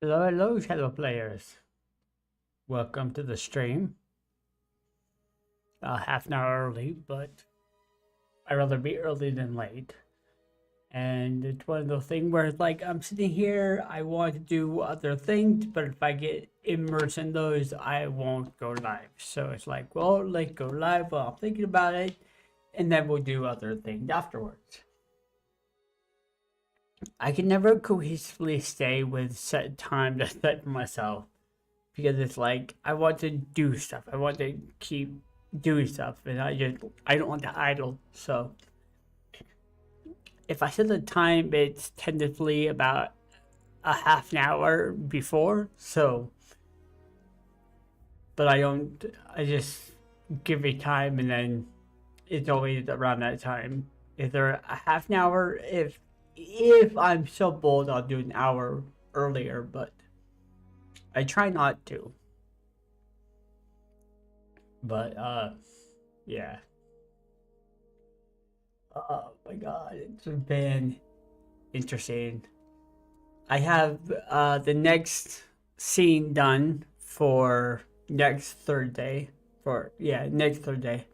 Hello, hello, shadow players. Welcome to the stream. Half an hour early, but I'd rather be early than late. And it's one of those things where it's like I'm sitting here, I want to do other things, but if I get immersed in those, I won't go live. So it's like, well, let's go live while I'm thinking about it, and then we'll do other things afterwards. I can never cohesively stay with set time to set for myself because it's like I want to do stuff. I want to keep doing stuff, and I don't want to idle. So if I set the time, it's tentatively about a half an hour before. So, but I don't. I just give it time, and then it's always around that time. Is there a half an hour? If I'm so bold, I'll do an hour earlier, but I try not to. But yeah. Oh my god, it's been interesting. I have the next scene done for next Thursday. Next Thursday.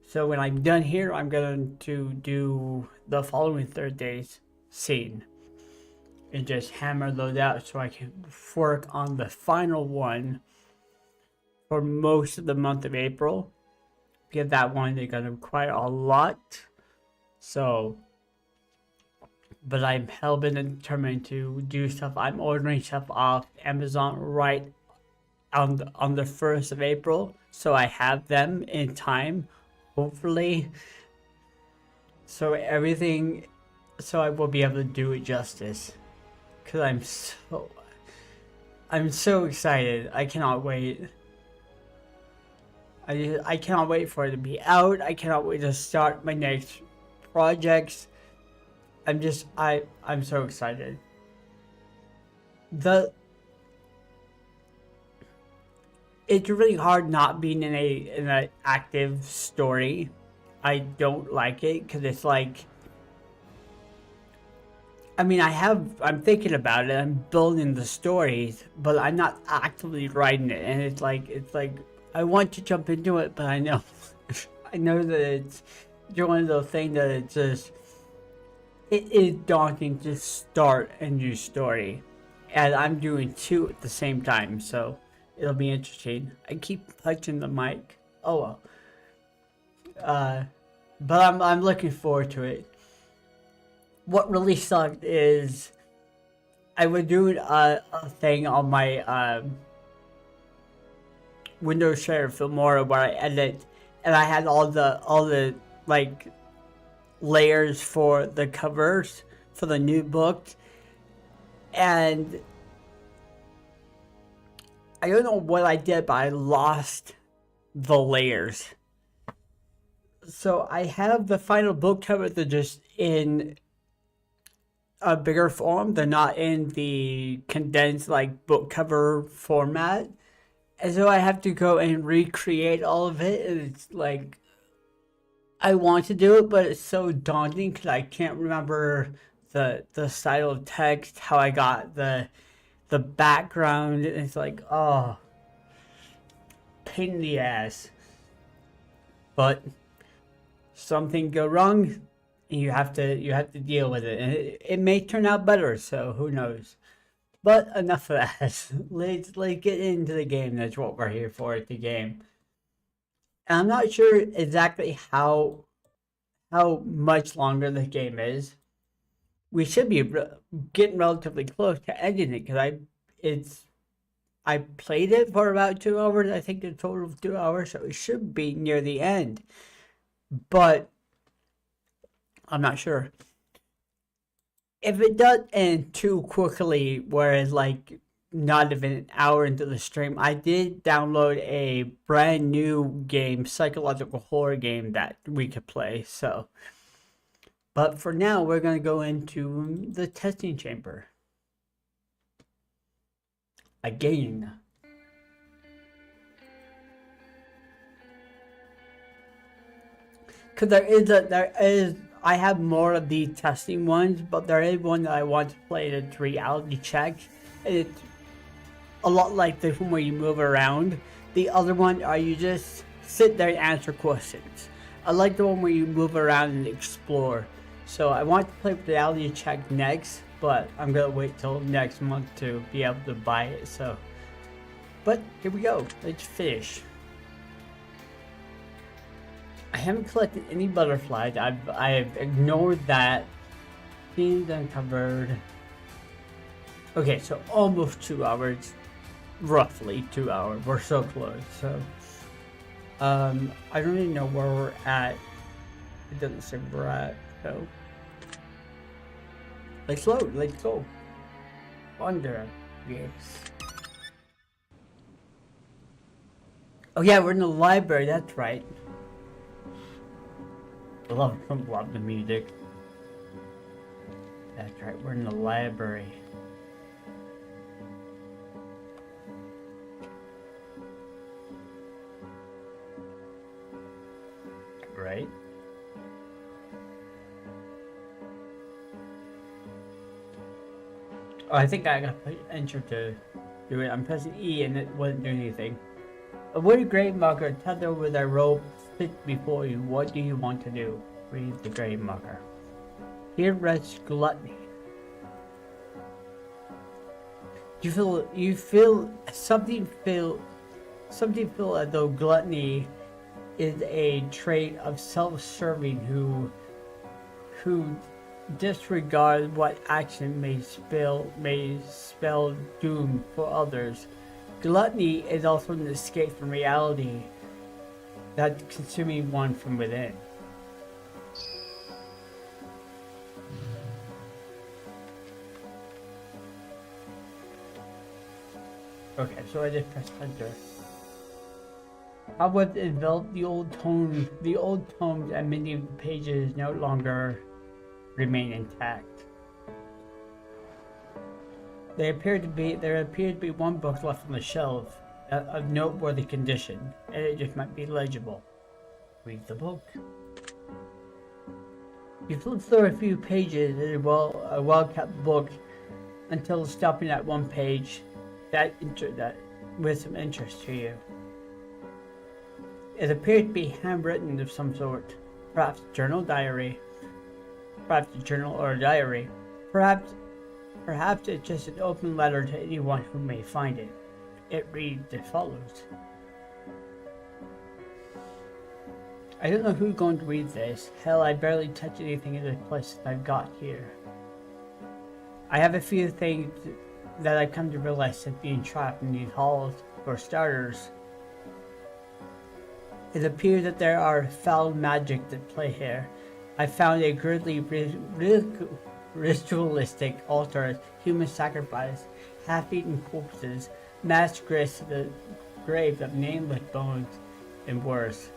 So when I'm done here, I'm going to do the following Thursday's scene and just hammer those out so I can work on the final one for most of the month of April. Because that one is going to require a lot. So, but I'm hell-bent and determined to do stuff. I'm ordering stuff off Amazon right on the 1st of April. So I have them in time, hopefully. So I will be able to do it justice. Because I'm so excited. I cannot wait. I cannot wait for it to be out. I cannot wait to start my next projects. I'm so excited. It's really hard not being in an active story. I don't like it because it's like, I mean, I'm thinking about it. I'm building the stories, but I'm not actively writing it. And it's like I want to jump into it, but I know, I know that it's one of those things that it's just, it is daunting to start a new story, and I'm doing two at the same time, so it'll be interesting. I keep touching the mic. Oh well. But I'm looking forward to it. What really sucked is I was doing a thing on my Windows Share Filmora where I edit, and I had all the like layers for the covers for the new book, and I don't know what I did, but I lost the layers. So I have the final book cover. They're just in a bigger form. They're not in the condensed like book cover format. And so I have to go and recreate all of it. And it's like, I want to do it, but it's so daunting because I can't remember the style of text, how I got the background. And it's like, oh, pain in the ass. But something go wrong, and you have to deal with it, and it may turn out better. So who knows? But enough of that. Let's get into the game. That's what we're here for at the game. And I'm not sure exactly how much longer the game is. We should be getting relatively close to ending it because I played it for about 2 hours. I think the total of 2 hours, so it should be near the end. But I'm not sure. If it does end too quickly, whereas like not even an hour into the stream, I did download a brand new game, psychological horror game that we could play. So, but for now, we're gonna go into the testing chamber again. Because there is I have more of the testing ones, but there is one that I want to play the reality check, It's a lot like this one where you move around. The other one are you just sit there and answer questions. I like the one where you move around and explore. So I want to play Reality Check next, but I'm gonna wait till next month to be able to buy it. So, but here we go. Let's finish. I haven't collected any butterflies. I've ignored that. Scenes uncovered. Okay, so almost 2 hours. Roughly 2 hours. We're so close. So, I don't even know where we're at. It doesn't say where we're at. So, let's load. Let's go. Wonder. Yes. Oh yeah, we're in the library. That's right. I love the music. That's right. We're in the library. Right? Oh, I think I got to enter to do it. I'm pressing E and it wasn't doing anything. A woody grave marker tethered with a rope fixed before you. What do you want to do? Read the grave marker. Here rests gluttony. You feel something as though gluttony is a trait of self-serving who disregard what action may spell doom for others. Gluttony is also an escape from reality that's consuming one from within. Okay, so I just pressed enter. How was enveloped the old tomes and many of the pages no longer remain intact. There appeared to be one book left on the shelf of noteworthy condition, and it just might be legible. Read the book. You flip through a few pages in a well-kept book until stopping at one page that with some interest to you. It appeared to be handwritten of some sort, perhaps a journal or diary. Perhaps it's just an open letter to anyone who may find it. It reads as follows. I don't know who's going to read this. Hell, I barely touch anything in this place that I've got here. I have a few things that I've come to realize since being trapped in these halls. For starters, it appears that there are foul magic at play here. I found a grisly ritualistic altar, human sacrifice, half-eaten corpses, mass graves to the graves of nameless bones, and worse.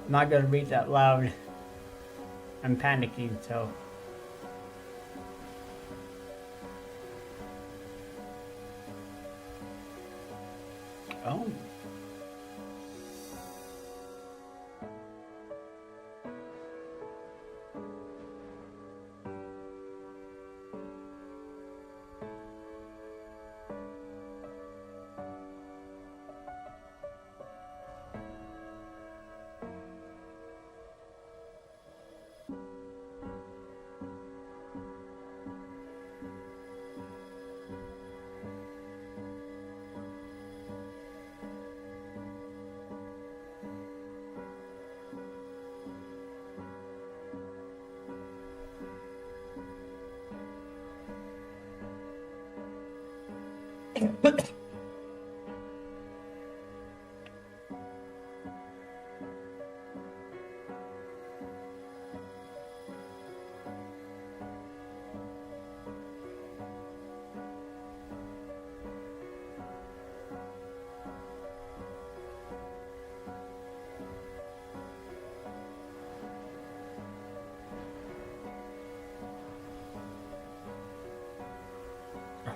I'm not gonna read that loud. I'm panicking, so. Oh.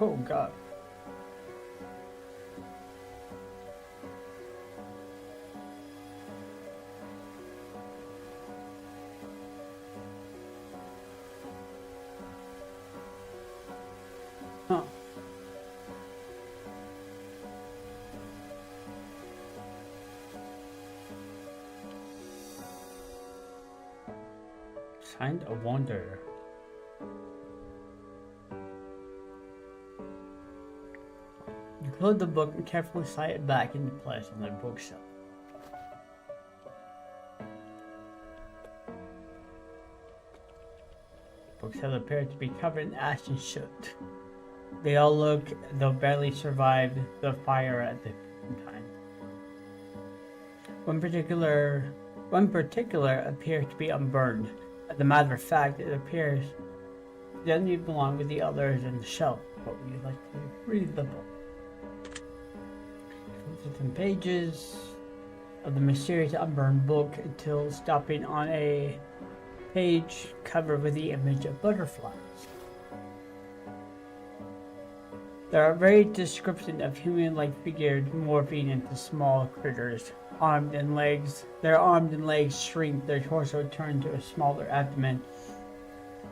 Oh God. Huh. Kind of wonder. You close the book and carefully slide it back into place on the bookshelf. Books have appeared to be covered in ash and soot. They all look though barely survived the fire at the time. One particular appears to be unburned. As a matter of fact, it appears it doesn't even belong with the others in the shelf. But would you like to read the book? Flip some pages of the mysterious unburned book until stopping on a page covered with the image of butterflies. There are various descriptions of human-like figures morphing into small critters. Their arms and legs shrink, their torso turn to a smaller abdomen,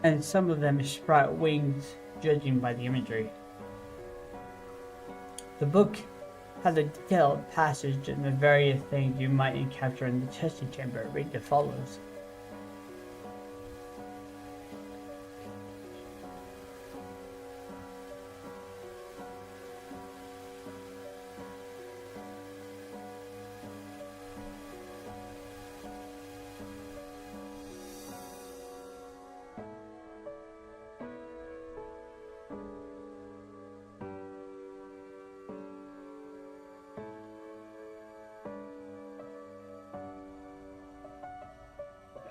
and some of them sprout wings, judging by the imagery. The book has a detailed passage in the various things you might encounter in the testing chamber. Read as follows.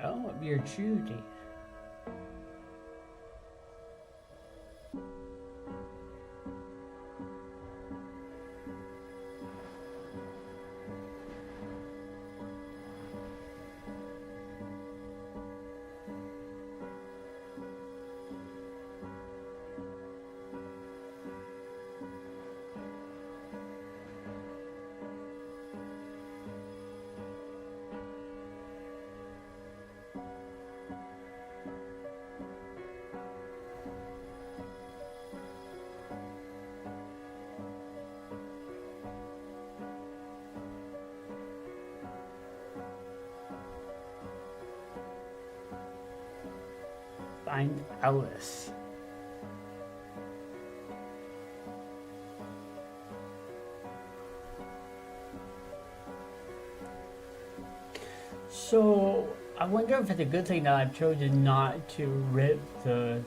Oh, you're Judy. Find Alice. So I wonder if it's a good thing that I've chosen not to rip the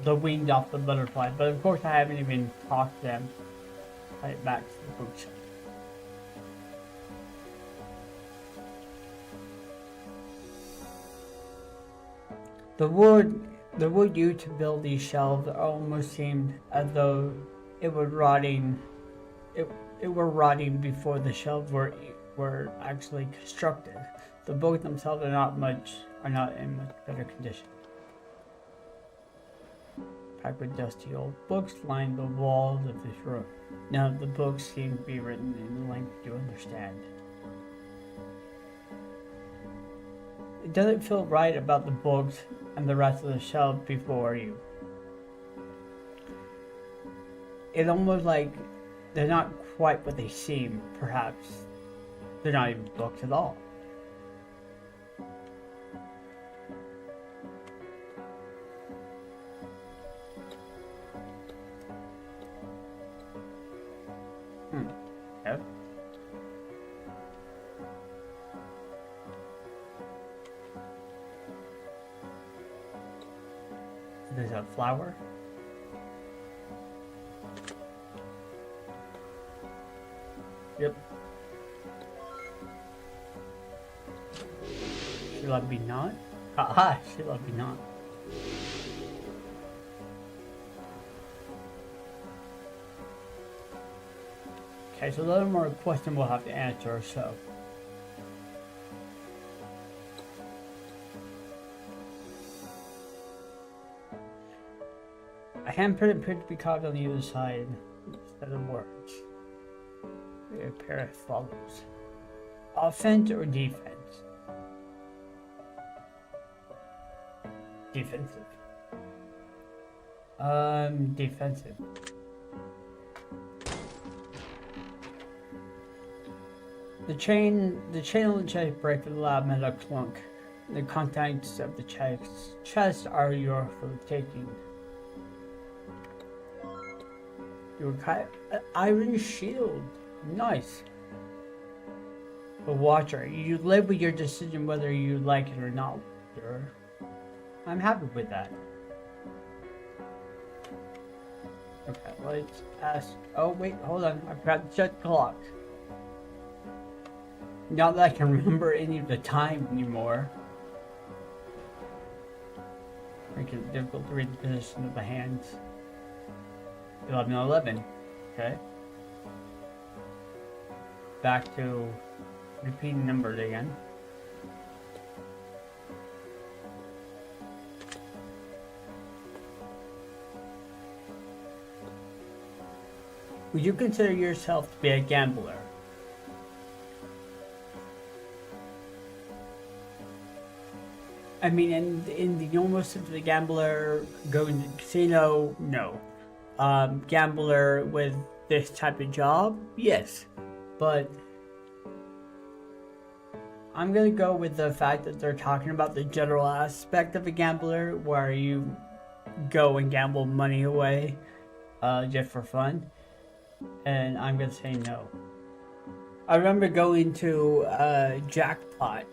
wings off the butterfly, but of course I haven't even talked to them. Right back to the bookshelf. The wood used to build these shelves almost seemed as though it were rotting. It were rotting before the shelves were actually constructed. The books themselves are not in much better condition. Packed with dusty old books line the walls of this room. None of the books seem to be written in a language you understand. It doesn't feel right about the books and the rest of the shelf before you. It's almost like they're not quite what they seem. Perhaps they're not even books at all. Yep. There's a flower. Yep. Shall I be not? Haha, shall I be not? Okay, so a little more question we'll have to answer, so. A handprint appeared to be carved on the other side instead of words. It appears as follows. Offense or defense? Defensive. The chain on the chest breaks with a loud metal clunk. The contents of the chest are yours for the taking. Your iron shield. Nice. But Watcher, you live with your decision whether you like it or not. I'm happy with that. Okay, let's ask. Oh, wait, hold on. I forgot to check the clock. Not that I can remember any of the time anymore. Making it difficult to read the position of the hands. 11:11. Okay. Back to repeating numbers again. Would you consider yourself to be a gambler? I mean, in the normal sense of the gambler going to the casino, no. Gambler with this type of job, yes. But I'm gonna go with the fact that they're talking about the general aspect of a gambler, where you go and gamble money away, just for fun. And I'm gonna say no. I remember going to Jackpot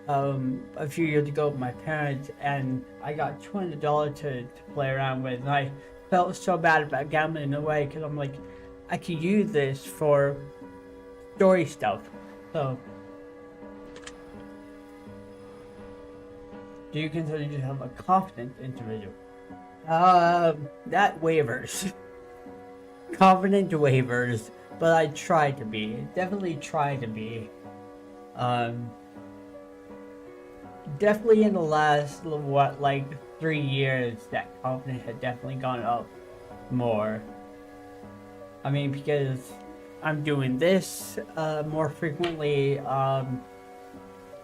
a few years ago with my parents, and I got $200 to play around with, and I felt so bad about gambling away because I'm like, I could use this for story stuff. So, do you consider yourself a confident individual? That wavers. Confident wavers, but I try to be. Definitely try to be. Definitely in the last, what, like 3 years, that confidence had definitely gone up more. I mean, because I'm doing this more frequently.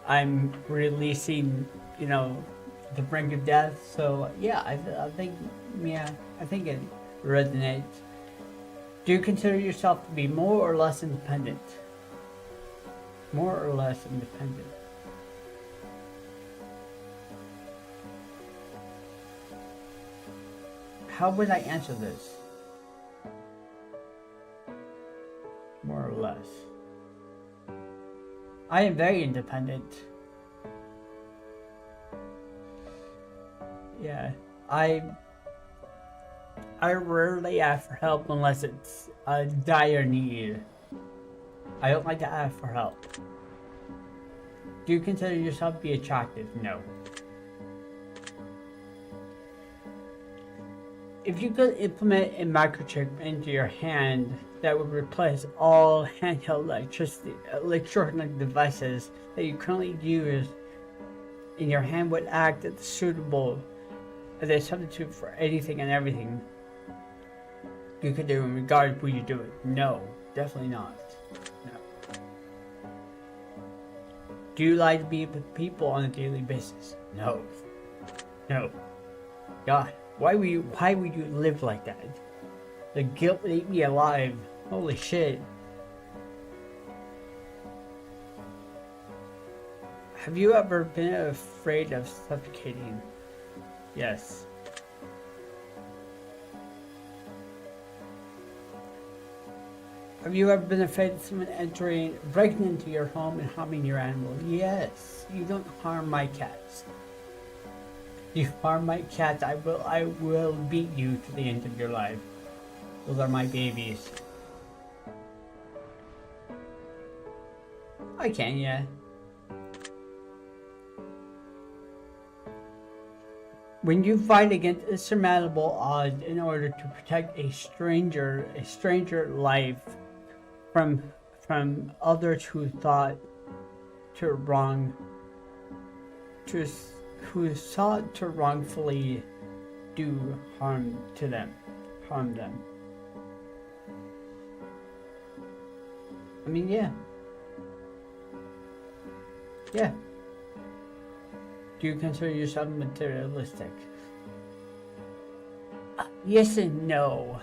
I'm releasing, The Brink of Death. So yeah, I think it resonates. Do you consider yourself to be more or less independent? More or less independent? How would I answer this? More or less. I am very independent. Yeah, I rarely ask for help unless it's a dire need. I don't like to ask for help. Do you consider yourself to be attractive? No. If you could implement a microchip into your hand that would replace all handheld electronic devices that you currently use in your hand, would act as suitable as a substitute for anything and everything you could do in regard to who you do it? No, definitely not. No. Do you like to be with people on a daily basis? No. No. God, why would you live like that? The guilt would eat me alive. Holy shit. Have you ever been afraid of suffocating? Yes. Have you ever been afraid of someone breaking into your home and harming your animal? Yes. You don't harm my cats. If you harm my cats, I will beat you to the end of your life. Those are my babies. I can, yeah. When you fight against insurmountable odds in order to protect a stranger life from others who sought to wrongfully do harm them. I mean, yeah. Yeah. Do you consider yourself materialistic? Yes and no.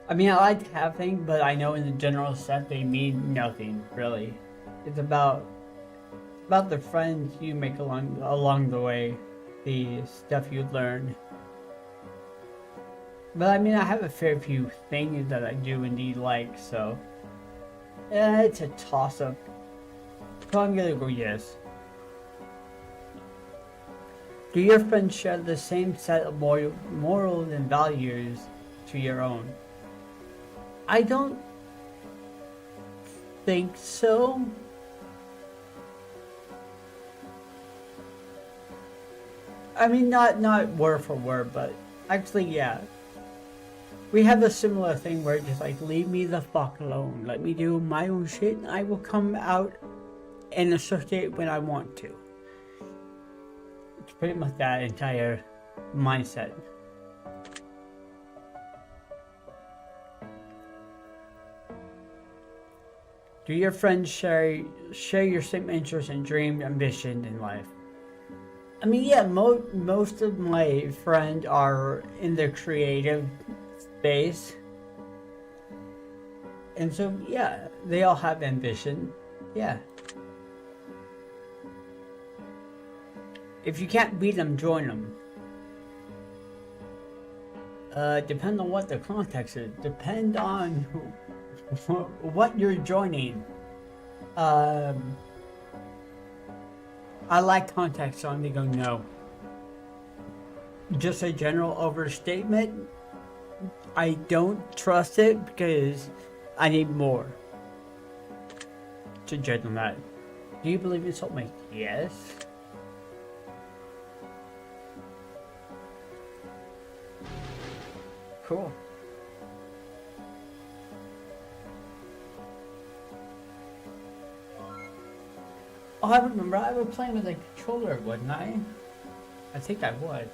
I mean, I like to have things, but I know in the general sense they mean nothing, really. It's about the friends you make along the way, the stuff you learn. But I mean, I have a fair few things that I do indeed like, so it's a toss-up. So I'm gonna go yes. Do your friends share the same set of morals and values to your own? I don't think so. I mean, not word for word, but actually, yeah. We have a similar thing where it's just like, leave me the fuck alone. Let me do my own shit, and I will come out and associate when I want to. It's pretty much that entire mindset. Do your friends share your same interests and dream ambition in life? I mean, yeah, most of my friends are in the creative space. And so, yeah, they all have ambition. Yeah. If you can't beat them, join them. Depend on what the context is. Depend on what you're joining. I like context, so I'm gonna go no. Just a general overstatement. I don't trust it because I need more to judge on that. Do you believe in soulmates? Yes. Cool. Oh, I remember. I was playing with a controller, wasn't I? I think I was.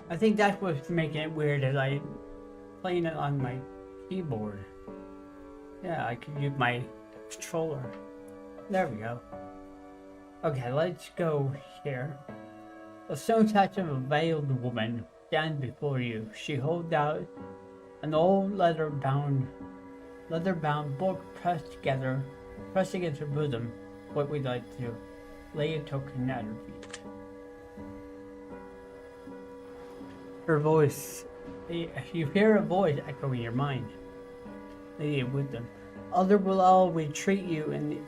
I think that's what's making it weird, is I playing it on my keyboard. Yeah, I could use my controller. There we go. Okay, let's go here. A stone statue of a veiled woman stands before you. She holds out an old leather-bound book pressed against her bosom. What we'd like to do, lay a token at her feet. Her voice, you hear a voice echoing your mind. Lady of wisdom. Others will always treat you in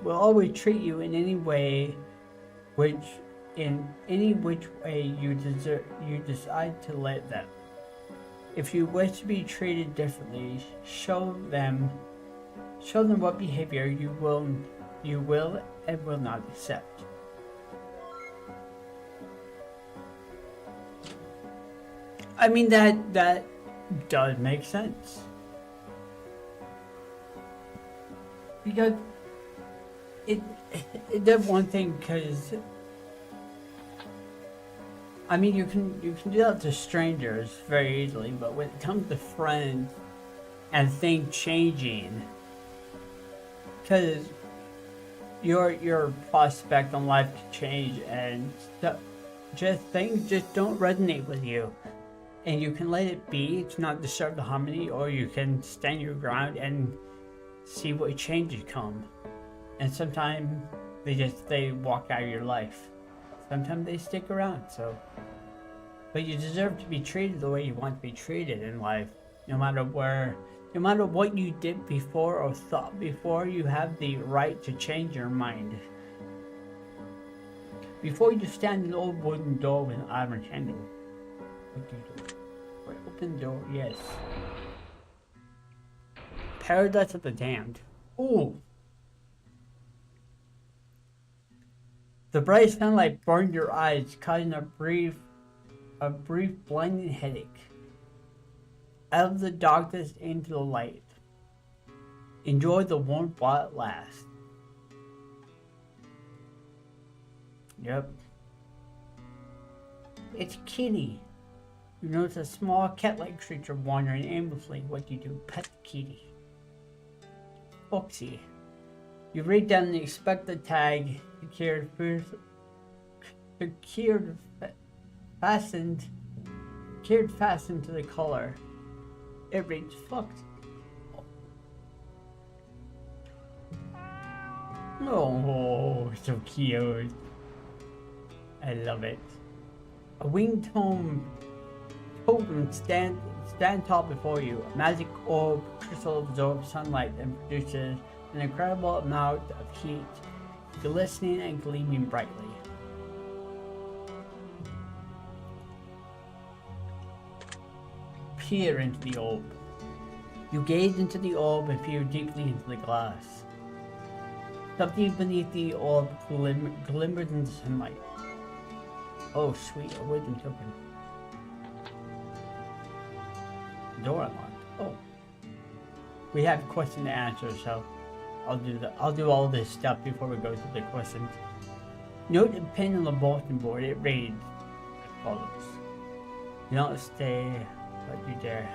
any way which way you decide to let them. If you wish to be treated differently, show them what behavior you will and will not accept. I mean, that does make sense. Because it does one thing, because I mean, you can do that to strangers very easily, but when it comes to friends and things changing, because your prospect on life can change, and things just don't resonate with you, and you can let it be to not disturb the harmony, or you can stand your ground and see what changes come. And sometimes they walk out of your life. Sometimes they stick around, so. But you deserve to be treated the way you want to be treated in life. No matter what you did before or thought before, you have the right to change your mind. Before you stand an old wooden door with an iron handle. What do you do? Open the door, yes. Paradise of the Damned. Ooh. The bright sunlight burned your eyes, causing a brief blinding headache. Out of the darkness into the light. Enjoy the warmth while it lasts. Yep. It's Kitty. You notice a small cat-like creature wandering aimlessly. What do you do? Pet the kitty. Foxy. You read down the expected tag, secured fastened to the collar. It reads fucked. Oh, so cute. I love it. A winged totem stand tall before you. A magic orb crystal absorbs sunlight and produces an incredible amount of heat, glistening and gleaming brightly. Peer into the orb. You gaze into the orb and peer deeply into the glass. Something beneath the orb glimmered in the sunlight. Oh, sweet, a wisdom token. Door unlocked. Oh. We have question to answer, so I'll do all this stuff before we go to the questions. Note the pin on the bulletin board. It reads as follows. Do not stay, but you dare.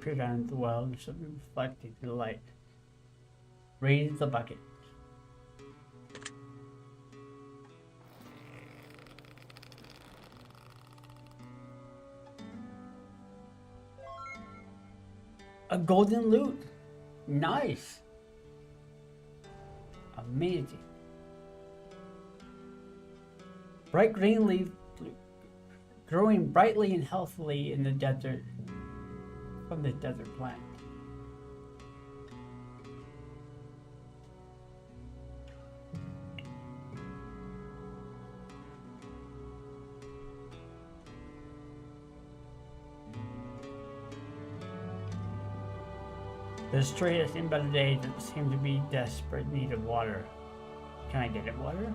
Peer down into the well and something reflecting to the light. Raise the bucket. A golden lute. Nice. Amazing. Bright green leaf growing brightly and healthily in the desert from the desert plant. The stray has seen better days and seem to be desperate need of water. Can I get it water?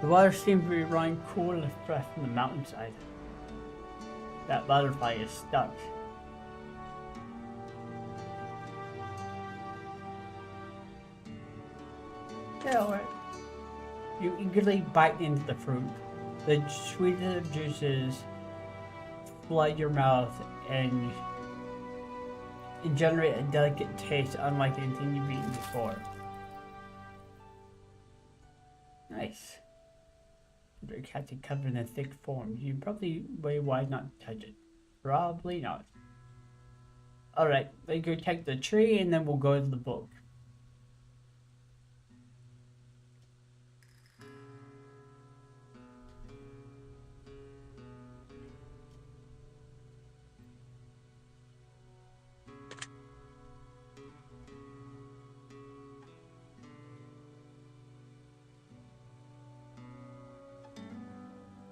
The water seems to be running cool and fresh from the mountainside. That butterfly is stuck. Yeah, alright. You eagerly bite into the fruit. The sweetness of juices flood your mouth and generate a delicate taste unlike anything you've eaten before. Nice. Your cat's covered in a thick form. You probably way why not touch it. Probably not. Alright, let's go check the tree and then we'll go to the book.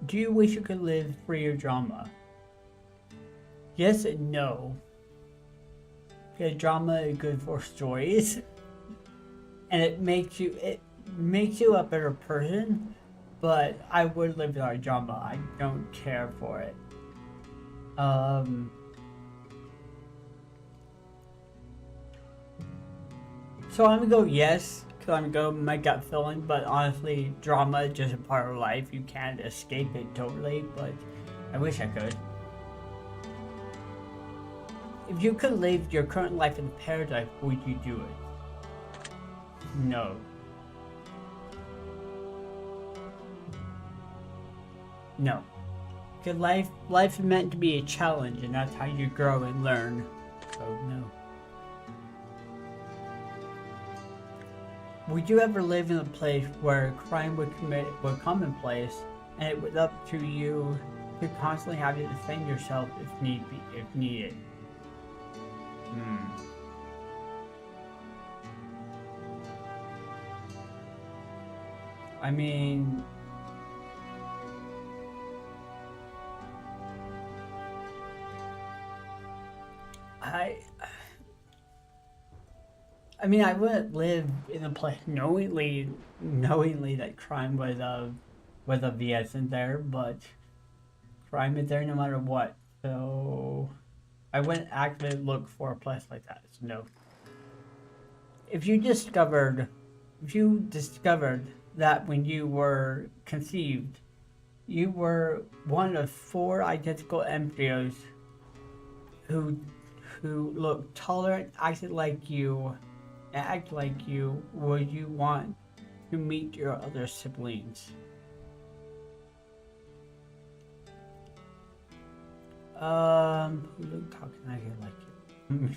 Do you wish you could live free of drama? Yes and no. Because drama is good for stories. And it makes you a better person. But I would live without drama. I don't care for it. So I'm gonna go yes. Because I'm going my gut feeling, but honestly, drama is just a part of life. You can't escape it totally, but I wish I could. If you could live your current life in paradise, would you do it? No. No. Because life is meant to be a challenge, and that's how you grow and learn. So no. Would you ever live in a place where crime would commonplace, and it was up to you to constantly have to defend yourself if needed? I mean, I I mean, I wouldn't live in a place knowingly that crime was of the essence there, but crime is there no matter what. So I wouldn't actively look for a place like that. So no. If you discovered, if you discovered that when you were conceived, you were one of four identical embryos who who looked tolerant, act like you, would you want to meet your other siblings? Who look talking like you like you?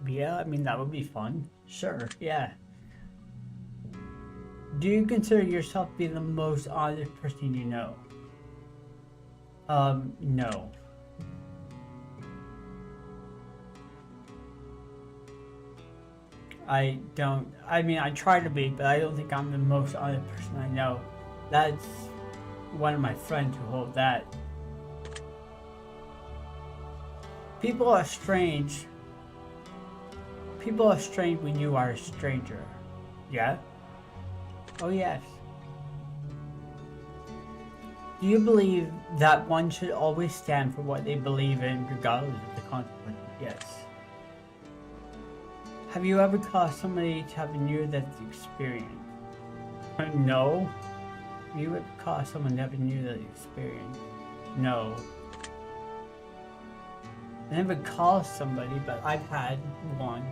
Yeah, I mean that would be fun. Sure, yeah. Do you consider yourself to be the most honest person you know? No. I don't. I mean, I try to be, but I don't think I'm the most honest person I know. That's one of my friends who hold that. People are strange. People are strange when you are a stranger. Yeah? Oh, yes. Do you believe that one should always stand for what they believe in, regardless of the consequences? Yes. Have you ever caused somebody to have a near-death experience? No. Have you ever caused someone to have a near-death experience? No. I never caused somebody, but I've had one.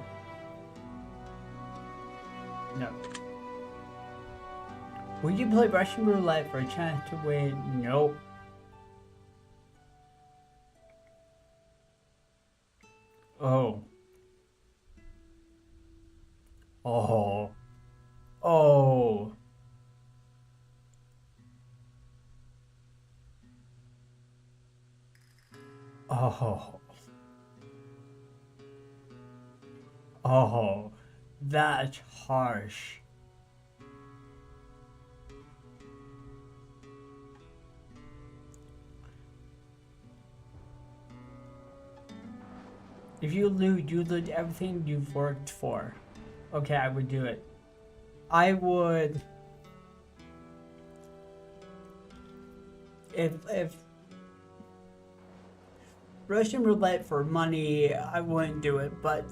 No. Would you play Russian roulette for a chance to win? Nope. Oh. Oh. Oh. Oh. Oh. That's harsh. If you lose everything you've worked for. Okay, I would do it. I would. If Russian roulette for money, I wouldn't do it. But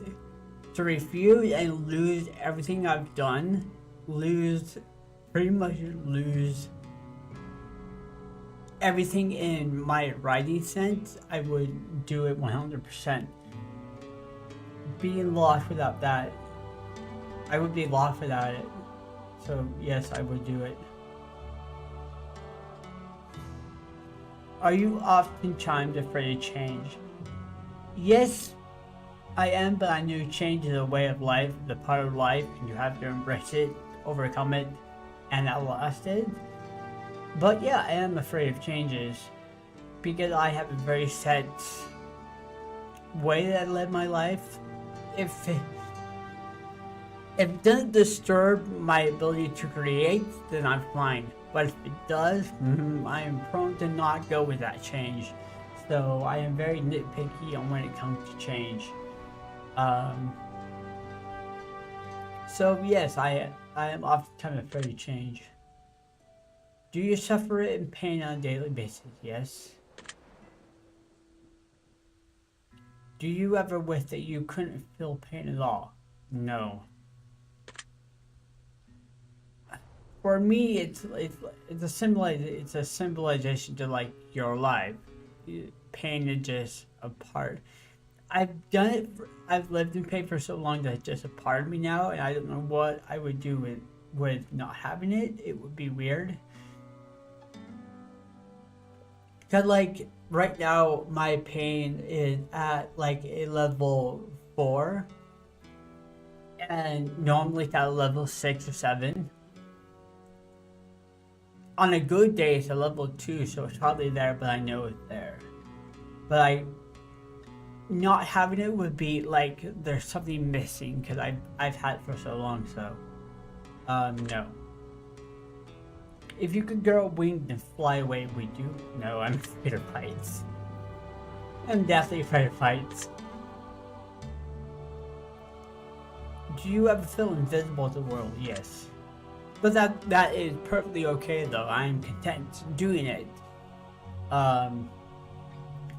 to refuse and lose everything I've done, pretty much lose everything in my writing sense, I would do it 100%. Being lost without that, I would be lost without it. So yes, I would do it. Are you oftentimes afraid of change? Yes, I am, but I knew change is a way of life, the part of life, and you have to embrace it, overcome it, and outlast it. But yeah, I am afraid of changes because I have a very set way that I live my life. If it doesn't disturb my ability to create, then I'm fine. But if it does, I am prone to not go with that change. So I am very nitpicky on when it comes to change. So yes, I am oftentimes afraid of change. Do you suffer in pain on a daily basis? Yes. Do you ever wish that you couldn't feel pain at all? No. For me, it's a symbolization to like your life. Pain is just a part. I've lived in pain for so long that it's just a part of me now, and I don't know what I would do with not having it. It would be weird. Cause like right now, my pain is at like a level 4, and normally it's at level 6 or 7. On a good day, it's a level 2, so it's probably there, but I know it's there. But not having it would be like there's something missing because I've had it for so long. So, no. If you could grow wings and fly away, would you? No, I'm afraid of heights. I'm definitely afraid of heights. Do you ever feel invisible to the world? Yes. But that is perfectly okay though. I am content doing it. I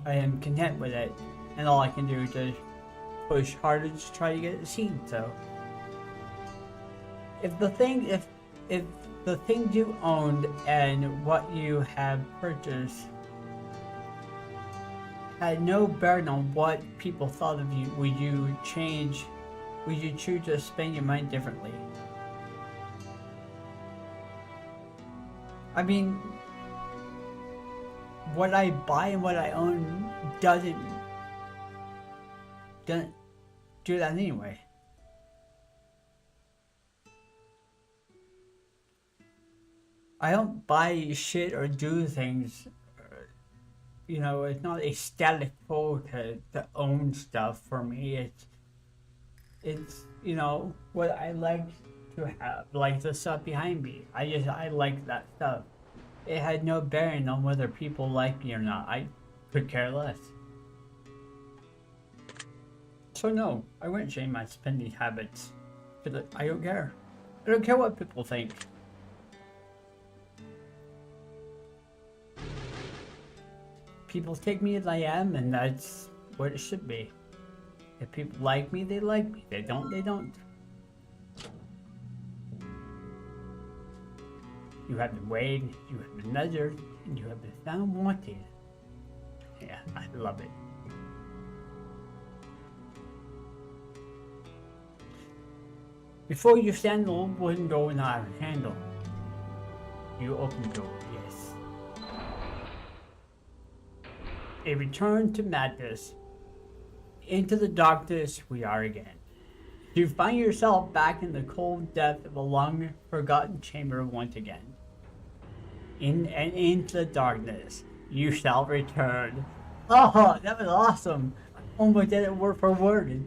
am content with it. And all I can do is just push harder to try to get it seen. So if the things you owned and what you have purchased had no bearing on what people thought of you, would you choose to spend your money differently? I mean, what I buy and what I own doesn't do that anyway. I don't buy shit or do things. You know, it's not a static goal to own stuff for me. It's you know what I like to have, like the stuff behind me. I like that stuff. It had no bearing on whether people like me or not. I could care less. So no, I wouldn't change my spending habits. Cause I don't care. I don't care what people think. People take me as I am, and that's what it should be. If people like me, they like me. They don't, they don't. You have been weighed, you have been measured, and you have been found wanting. Yeah, I love it. Before you stand the old wooden door with an iron handle, you open the door, yes. A return to madness. Into the darkness we are again. You find yourself back in the cold depth of a long forgotten chamber once again. Into the darkness you shall return. Oh, that was awesome. I almost did it word for word.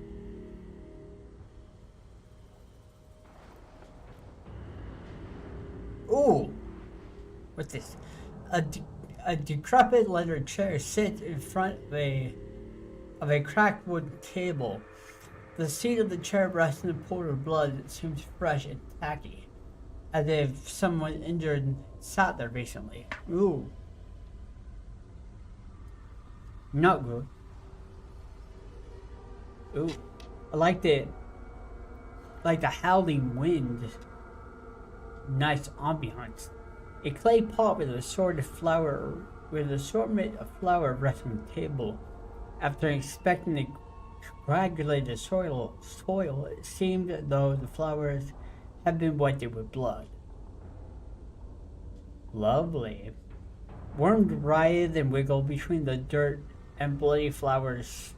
Ooh, what's this? A decrepit leather chair sits in front of a cracked wood table. The seat of the chair rests in a pool of blood that seems fresh and tacky, as if someone injured sat there recently. Ooh. Not good. Ooh. I like the howling wind. Nice ambiance. A clay pot with assortment of flower rests on the table. After inspecting the coagulated soil, it seemed as though the flowers had been wetted with blood. Lovely. Worms writhed and wiggled between the dirt and bloody flower stems.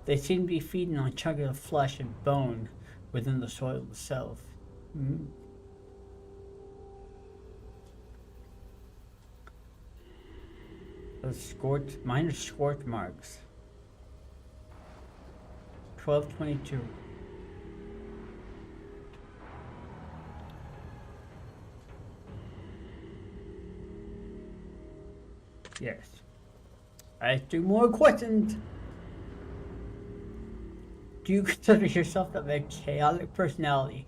They seemed to be feeding on chunks of flesh and bone within the soil itself. Minor scorch marks. 1222. Yes. I have 2 more questions. Do you consider yourself to have a chaotic personality?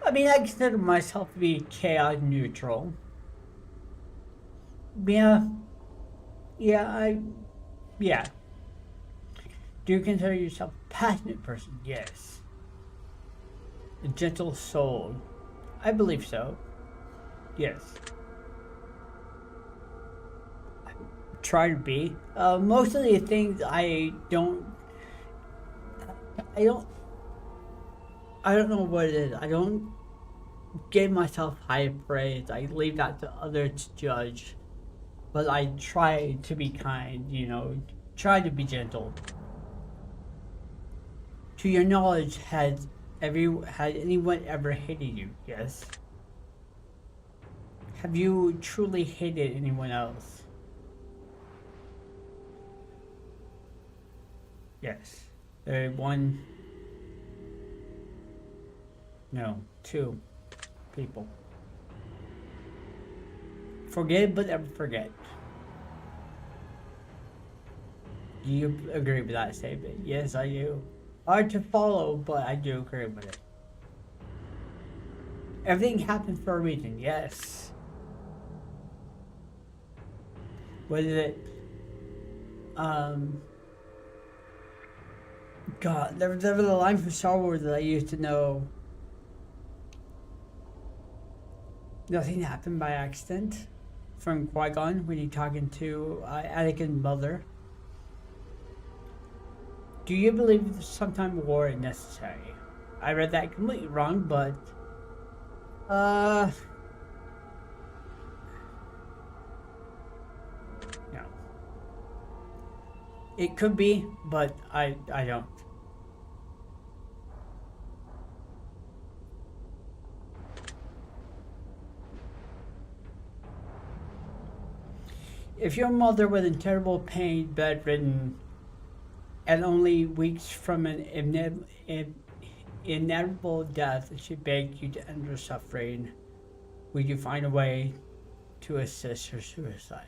I mean, I consider myself to be chaotic neutral. Yeah. Yeah. Do you consider yourself a passionate person? Yes. A gentle soul? I believe so. Yes. I try to be. Most of the things I don't know what it is. I don't give myself high praise. I leave that to others to judge. But I try to be kind, try to be gentle. To your knowledge, had anyone ever hated you? Yes. Have you truly hated anyone else? Yes. 2 people. Forget but never forget. Do you agree with that statement? Yes, I do. Hard to follow, but I do agree with it. Everything happens for a reason, yes. What is it? Um, God, there was a line from Star Wars that I used to know. Nothing happened by accident. From Qui-Gon when he's talking to Anakin's mother. Do you believe that sometime war is necessary? I read that completely wrong, but no. It could be, but I don't. If your mother was in terrible pain, bedridden, and only weeks from an inevitable death, she begged you to end her suffering, would you find a way to assist her suicide?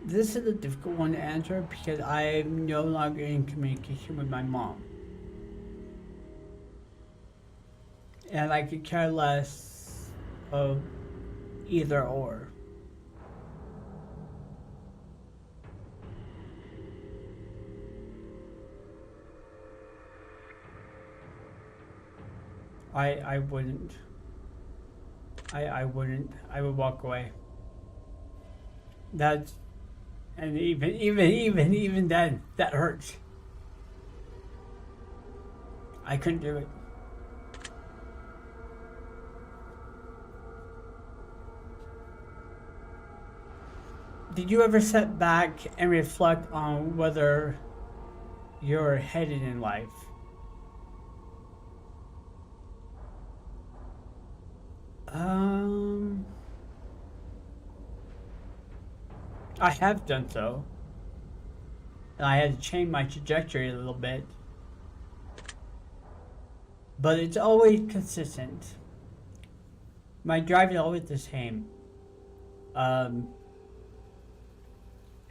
This is a difficult one to answer because I'm no longer in communication with my mom. And I could care less of either or. I wouldn't. I wouldn't. I would walk away. That's and even then that hurts. I couldn't do it. Did you ever sit back and reflect on whether you're headed in life? Um, I have done so. And I had to change my trajectory a little bit. But it's always consistent. My drive is always the same. Um,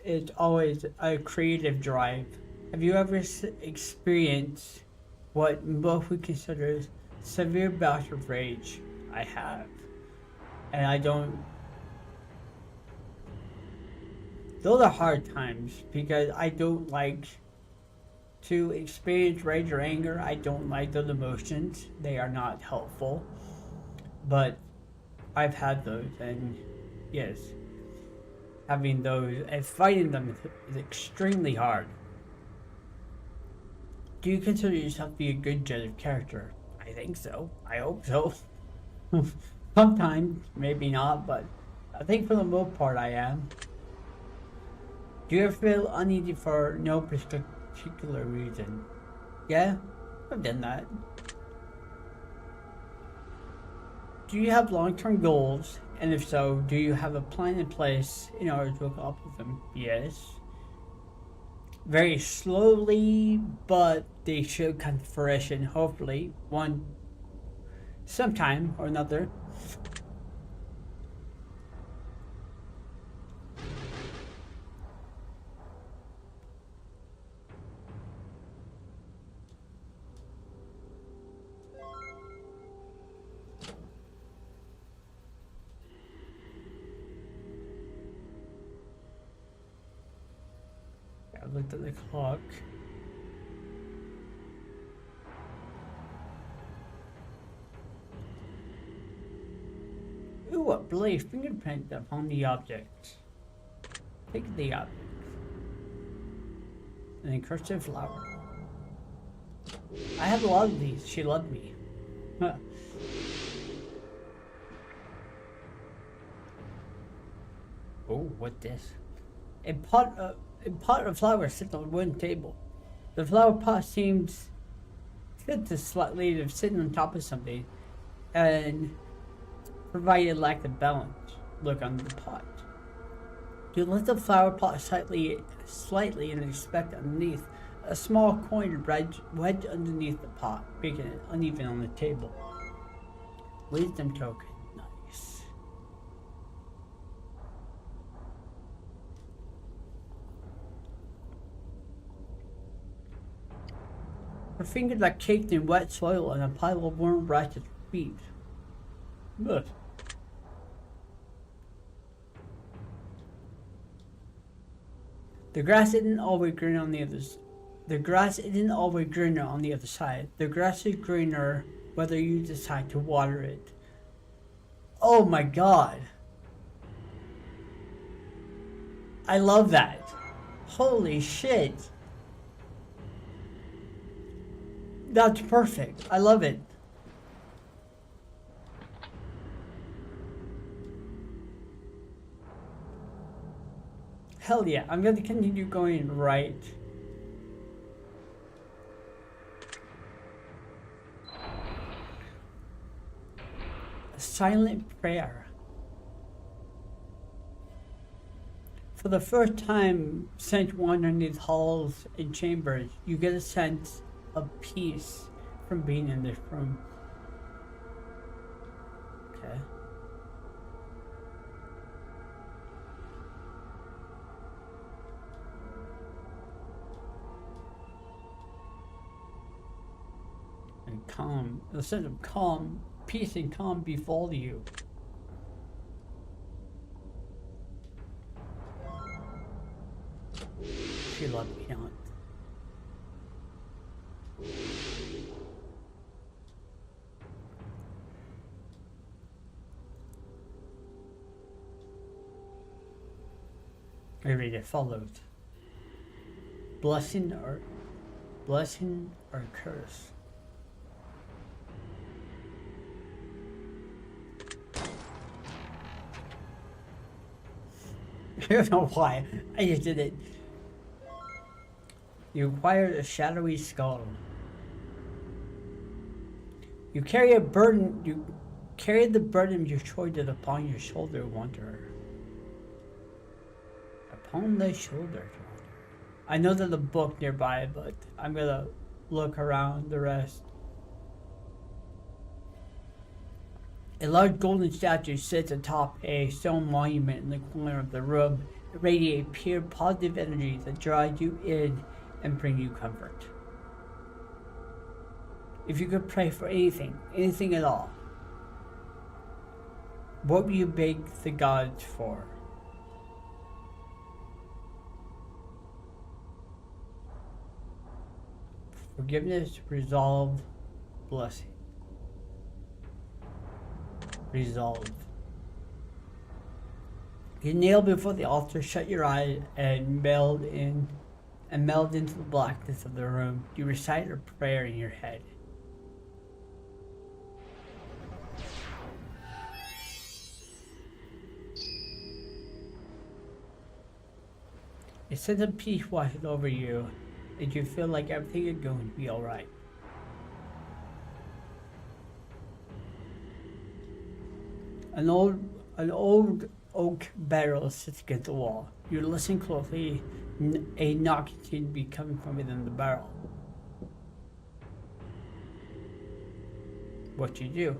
it's always a creative drive. Have you ever experienced what most would consider severe bouts of rage? I have. And I don't. Those are hard times because I don't like to experience rage or anger. I don't like those emotions, they are not helpful. But I've had those, and yes, having those and fighting them is extremely hard. Do you consider yourself to be a good judge of character? I think so. I hope so. Sometimes, maybe not, but I think for the most part I am. Do you ever feel uneasy for no particular reason? Yeah, I've done that. Do you have long-term goals? And if so, do you have a plan in place in order to accomplish them? Yes. Very slowly, but they should come to fruition, hopefully, one sometime or another. I looked at the clock. Ooh, a blade fingerprint upon the object. Take the object. An incursive flower. I have a lot of these. She loved me. Huh. Oh, what this? A pot of flowers sits on a wooden table. The flower pot seems to slightly sitting on top of something, and provide a lack of balance. Look under the pot. You lift the flower pot slightly and inspect underneath. A small coin wedged underneath the pot, making it uneven on the table. Wisdom token. Nice. Her fingers are caked in wet soil and a pile of worm rats at her feet. Ugh. The grass isn't always green on the other side. The grass isn't always greener on the other side. The grass is greener whether you decide to water it. Oh my god. I love that. Holy shit. That's perfect. I love it. Hell yeah, I'm gonna continue going right. A silent prayer. For the first time since wandering these halls and chambers, you get a sense of peace from being in this room. Okay. And calm, a sense of calm, peace and calm befall you. She loved me not. I read it follows. Blessing or curse. I don't know why. I just did it. You acquired a shadowy skull. You carry a burden. You carry the burden of your choices upon your shoulder, wanderer. Upon the shoulder, wanderer. I know there's a book nearby, but I'm gonna look around the rest. A large golden statue sits atop a stone monument in the corner of the room. It radiates pure positive energy that draws you in and bring you comfort. If you could pray for anything at all, what would you beg the gods for? Forgiveness, resolve, blessing. Resolve. You kneel before the altar, shut your eyes, and meld into the blackness of the room. You recite a prayer in your head. A sense of peace washes over you, and you feel like everything is going to be alright. An old oak barrel sits against the wall. You listen closely. A knock seems to be coming from within the barrel. What you do?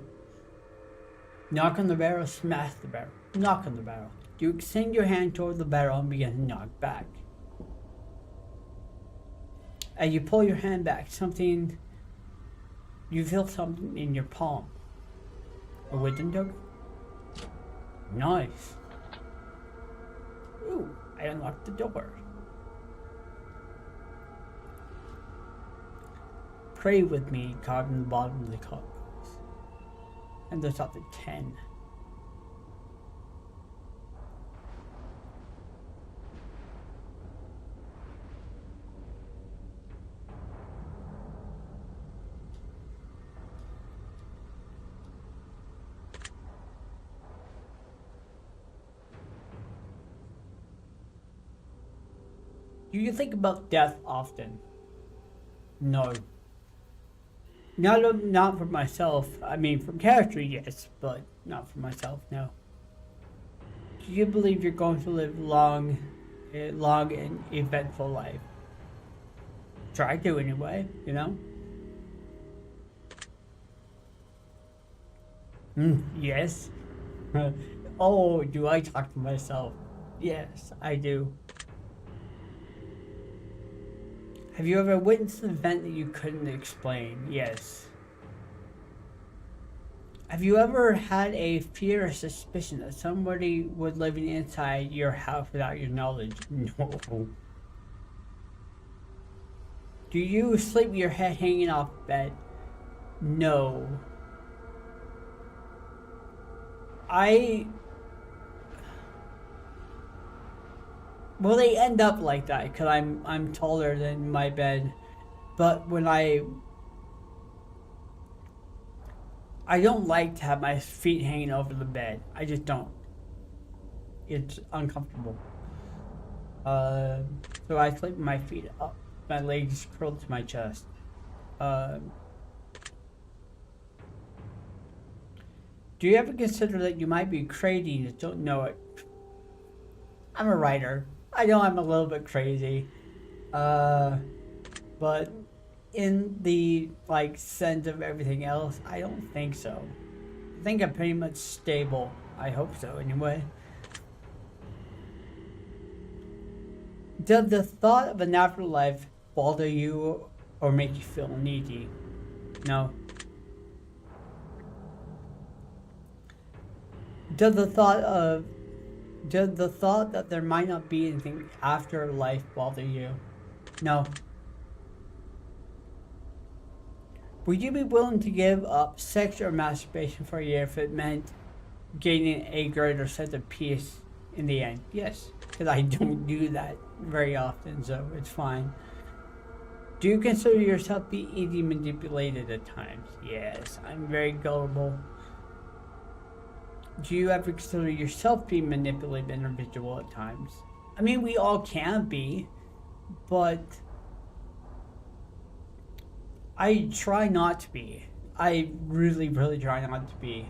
Knock on the barrel, smash the barrel. Knock on the barrel. You extend your hand toward the barrel and begin to knock back. As you pull your hand back, you feel something in your palm. A wisdom token? Nice. Ooh, I unlocked the door. Pray with me, carved in the bottom of the cup. And there's up to 10. Do you think about death often? No. Not for myself. I mean, from character, yes, but not for myself, no. Do you believe you're going to live long and eventful life? Try to anyway, you know? Yes. Oh, do I talk to myself? Yes, I do. Have you ever witnessed an event that you couldn't explain? Yes. Have you ever had a fear or suspicion that somebody was living inside your house without your knowledge? No. Do you sleep with your head hanging off bed? No. I well, they end up like that because I'm taller than my bed, but when I don't like to have my feet hanging over the bed. I just don't. It's uncomfortable. Uh, so I sleep with my feet up, my legs curled to my chest. Uh, do you ever consider that you might be crazy and just don't know it? I'm a writer. I know I'm a little bit crazy. Uh, but in the like sense of everything else, I don't think so. I think I'm pretty much stable. I hope so anyway. Does the thought of an afterlife bother you or make you feel uneasy? No. Does the thought of does the thought that there might not be anything after life bother you? No. Would you be willing to give up sex or masturbation for a year if it meant gaining a greater sense of peace in the end? Yes, because I don't do that very often, so it's fine. Do you consider yourself be easily manipulated at times? Yes, I'm very gullible. Do you ever consider yourself being manipulated individual at times? I mean, we all can be, but I try not to be. I really, really try not to be.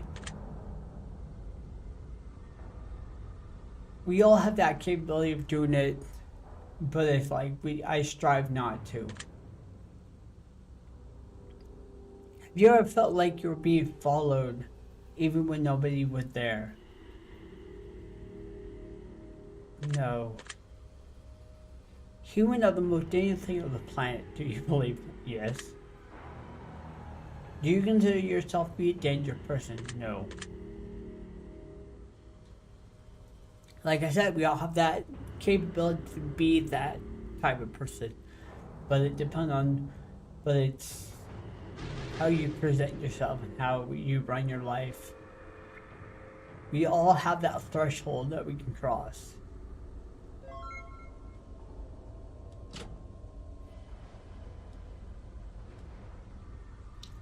We all have that capability of doing it, but it's like I strive not to. Have you ever felt like you were being followed even when nobody was there? No. Humans are the most dangerous thing on the planet. Do you believe? Yes. Do you consider yourself to be a dangerous person? No. Like I said, we all have that capability to be that type of person. But it depends on, but it's how you present yourself and how you run your life. We all have that threshold that we can cross.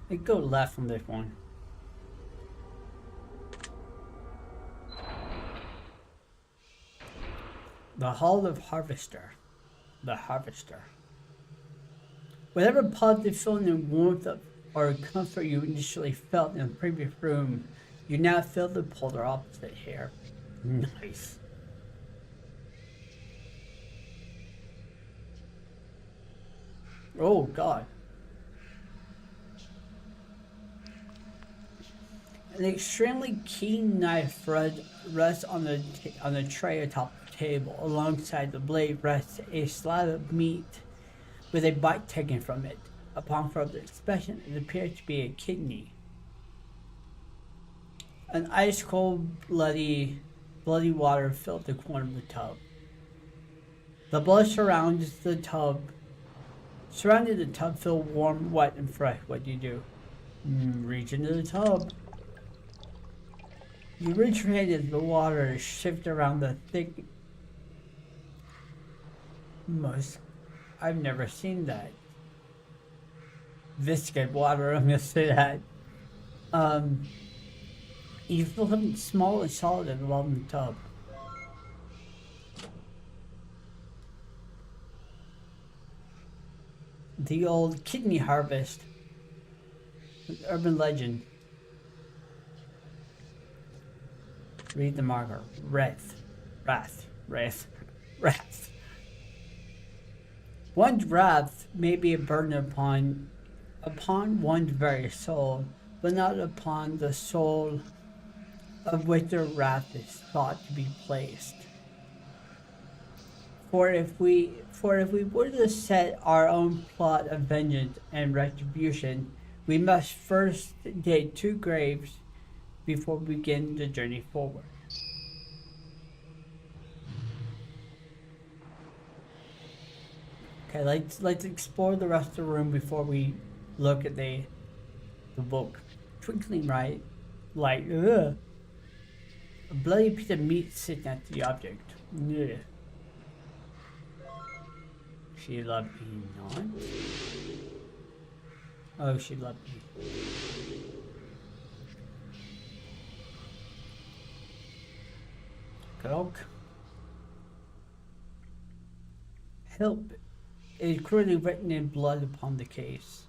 I go left from this one. The Hall of Harvester. The Harvester. Whatever positive feeling and warmth or comfort you initially felt in the previous room, you now feel the polar opposite here. Nice. Oh God. An extremely keen knife rests on the tray atop the table. Alongside the blade rests a slab of meat with a bite taken from it. Upon further inspection, it appears to be a kidney. An ice cold, bloody water filled the corner of the tub. The blood surrounded the tub, feel warm, wet, and fresh. What do you do? Reach into the tub. You reach your hand as the water shifts around the thick. I've never seen that. Viscous water, I'm gonna say that. You feel something small and solid at the bottom of the tub. The old kidney harvest. An urban legend. Read the marker. Wrath. One's wrath may be a burden upon one's very soul, but not upon the soul of which their wrath is thought to be placed. For if we were to set our own plot of vengeance and retribution, we must first dig 2 graves before we begin the journey forward. Okay, let's explore the rest of the room before we look at the book. Twinkling right, like ugh. A bloody piece of meat sitting at the object. Ugh. She loved me not. Oh, she loved me. Help. Help is clearly written in blood upon the case.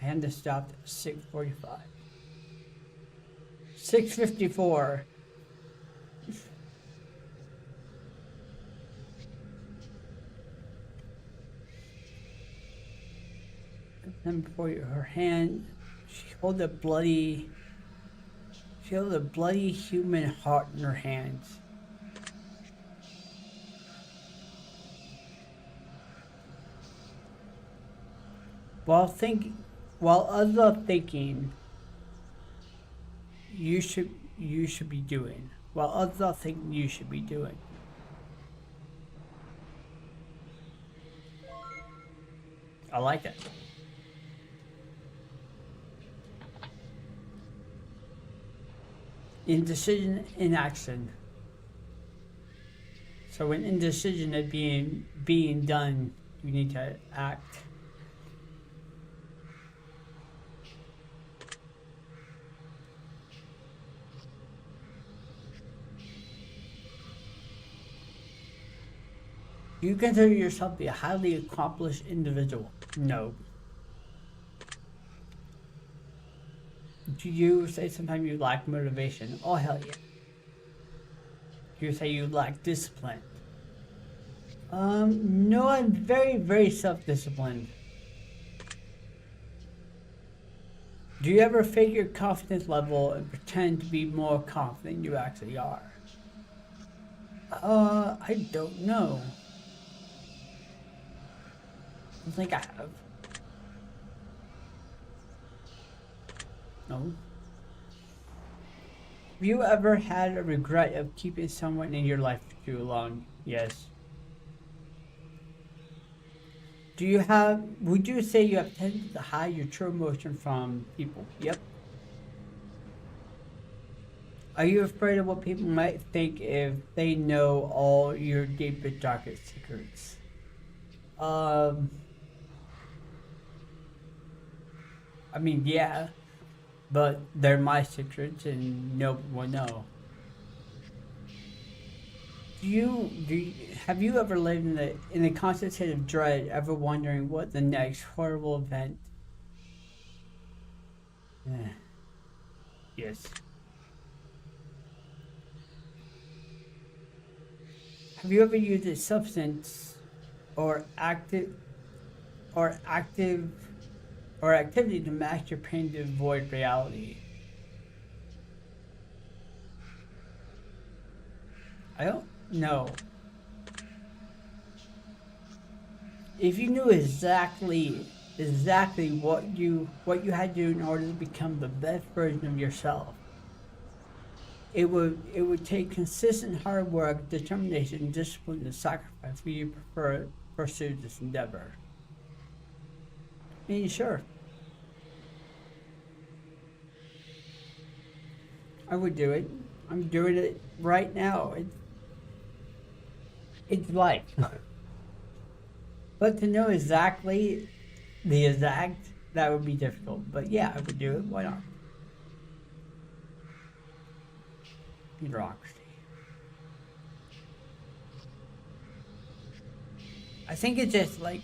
And it stopped at 6:45. 6:54. Then before her hand, she held a bloody human heart in her hands. While others are thinking, you should be doing. While others are thinking, you should be doing. I like it. Indecision in action. So when indecision is being done, you need to act. Do you consider yourself to be a highly accomplished individual? No. Do you say sometimes you lack motivation? Oh, hell yeah. Do you say you lack discipline? No, I'm very, very self-disciplined. Do you ever fake your confidence level and pretend to be more confident than you actually are? I don't know. I don't think I have. No. Have you ever had a regret of keeping someone in your life for too long? Yes. Would you say you have tended to hide your true emotion from people? Yep. Are you afraid of what people might think if they know all your deepest, darkest secrets? I mean, yeah. But they're my secrets and no one will know. Have you ever lived in a constant state of dread, ever wondering what the next horrible event? Yes. Have you ever used a substance or activity to mask your pain to avoid reality? I don't know. If you knew exactly what you had to do in order to become the best version of yourself, it would take consistent hard work, determination, discipline, and sacrifice for you to pursue this endeavor. I mean, sure. I would do it. I'm doing it right now. It's life. But to know exactly that would be difficult. But yeah, I would do it. Why not? Bureaucracy. I think it's just like...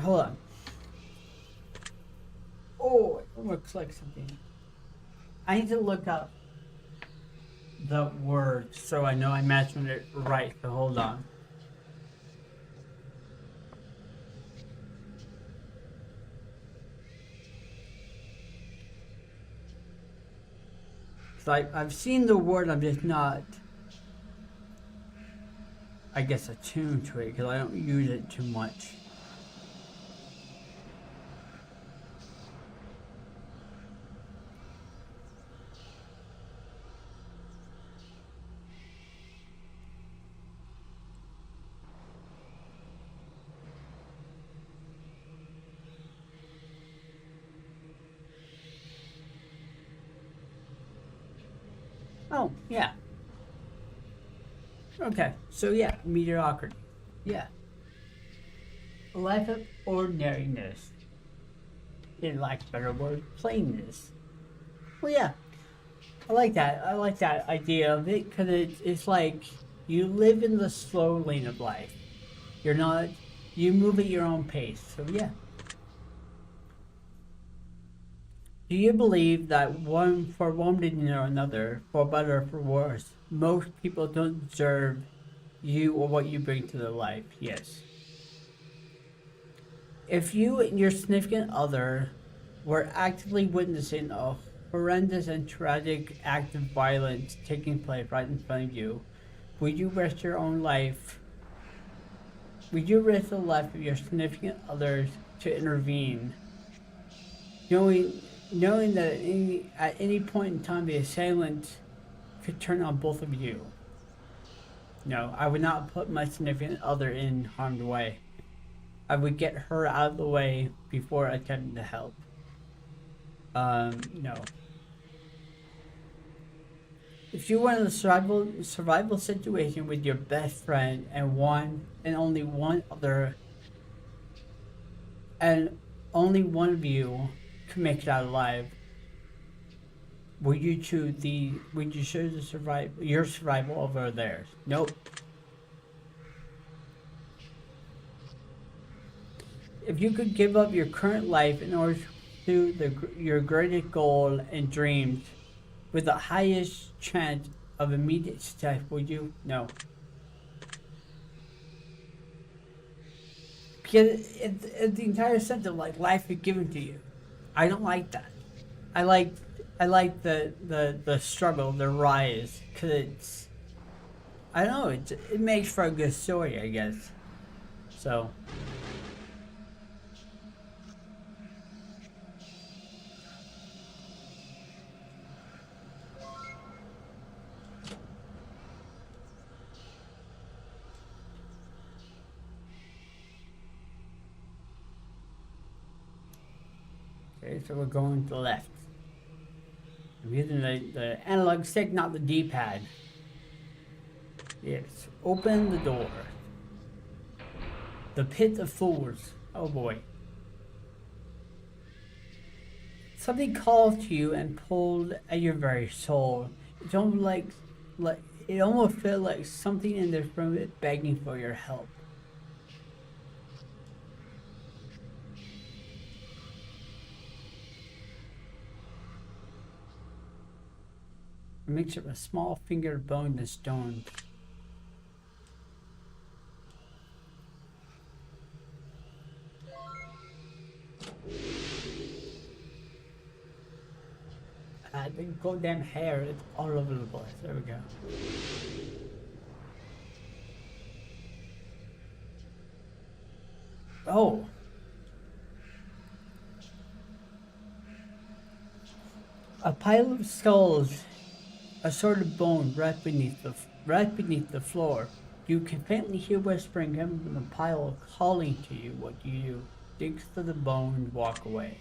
Hold on. Oh, I'm gonna click something. I need to look up the word so I know I mentioned it right. So hold on. Because I've seen the word, I'm just not, I guess, attuned to it because I don't use it too much. Oh, yeah. Okay, so yeah, mediocrity. Yeah. A life of ordinariness. In lack of a better word, plainness. Well, yeah, I like that. I like that idea of it because it's like you live in the slow lane of life. You're not, you move at your own pace. So, yeah. Do you believe that for one reason or another, for better or for worse, most people don't deserve you or what you bring to their life? Yes. If you and your significant other were actively witnessing a horrendous and tragic act of violence taking place right in front of you, would you risk your own life? Would you risk the life of your significant others to intervene, knowing knowing that at any point in time the assailant could turn on both of you? No, I would not put my significant other in harm's way. I would get her out of the way before attempting to help. No. If you were in a survival situation with your best friend and one and only one other, and only one of you can make it out alive, would you choose your survival over theirs? Nope. If you could give up your current life in order to pursue your greatest goal and dreams with the highest chance of immediate success, would you? No. Because it's the entire sense of like life is given to you. I don't like that. I like the struggle, the rise, because it's, I don't know, it makes for a good story, I guess. So. Okay, so we're going to the left. I'm using the analog stick, not the D-pad. Yes, open the door. The pit of fools. Oh boy. Something called to you and pulled at your very soul. It's almost like it almost felt like something in this room is begging for your help. A mixture of a small finger bone and stone. The goddamn hair is all over the place. There we go. Oh. A pile of skulls, a sort of bone right beneath the floor. You can faintly hear whispering coming from the pile calling to you. What do you do? Dig through the bone and walk away.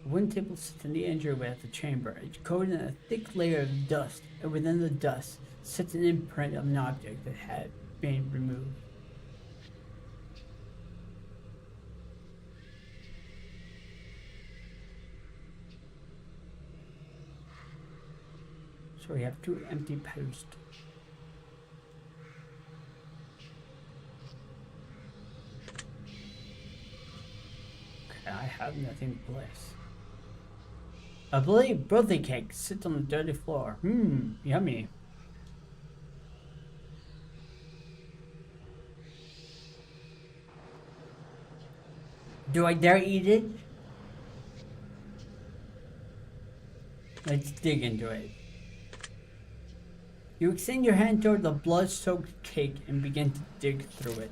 A wind table sits in the entryway of the chamber. It's coated in a thick layer of dust, and within the dust sits an imprint of an object that had been removed. So we have 2 empty posts. Okay, I have nothing to place. A bloody birthday cake sits on the dirty floor. Yummy. Do I dare eat it? Let's dig into it. You extend your hand toward the blood-soaked cake and begin to dig through it.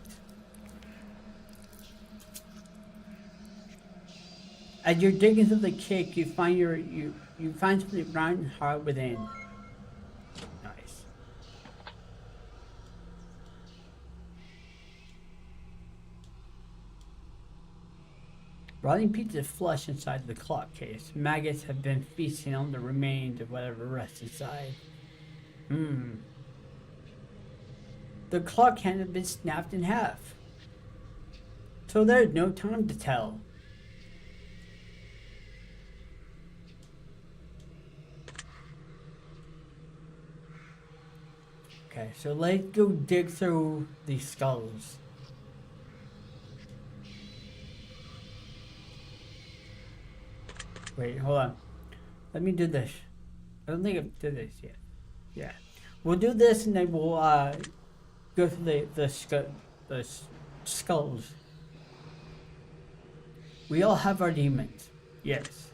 As you're digging through the cake, you find you find something brown and hard within. Nice. Rotting pieces of flesh inside the clock case. Maggots have been feasting on the remains of whatever rests inside. The clock hand had been snapped in half. So there's no time to tell. Okay, so let's go dig through these skulls. Wait, hold on. Let me do this. I don't think I've did this yet. Yeah. We'll do this and then we'll go through the skulls. We all have our demons. Yes.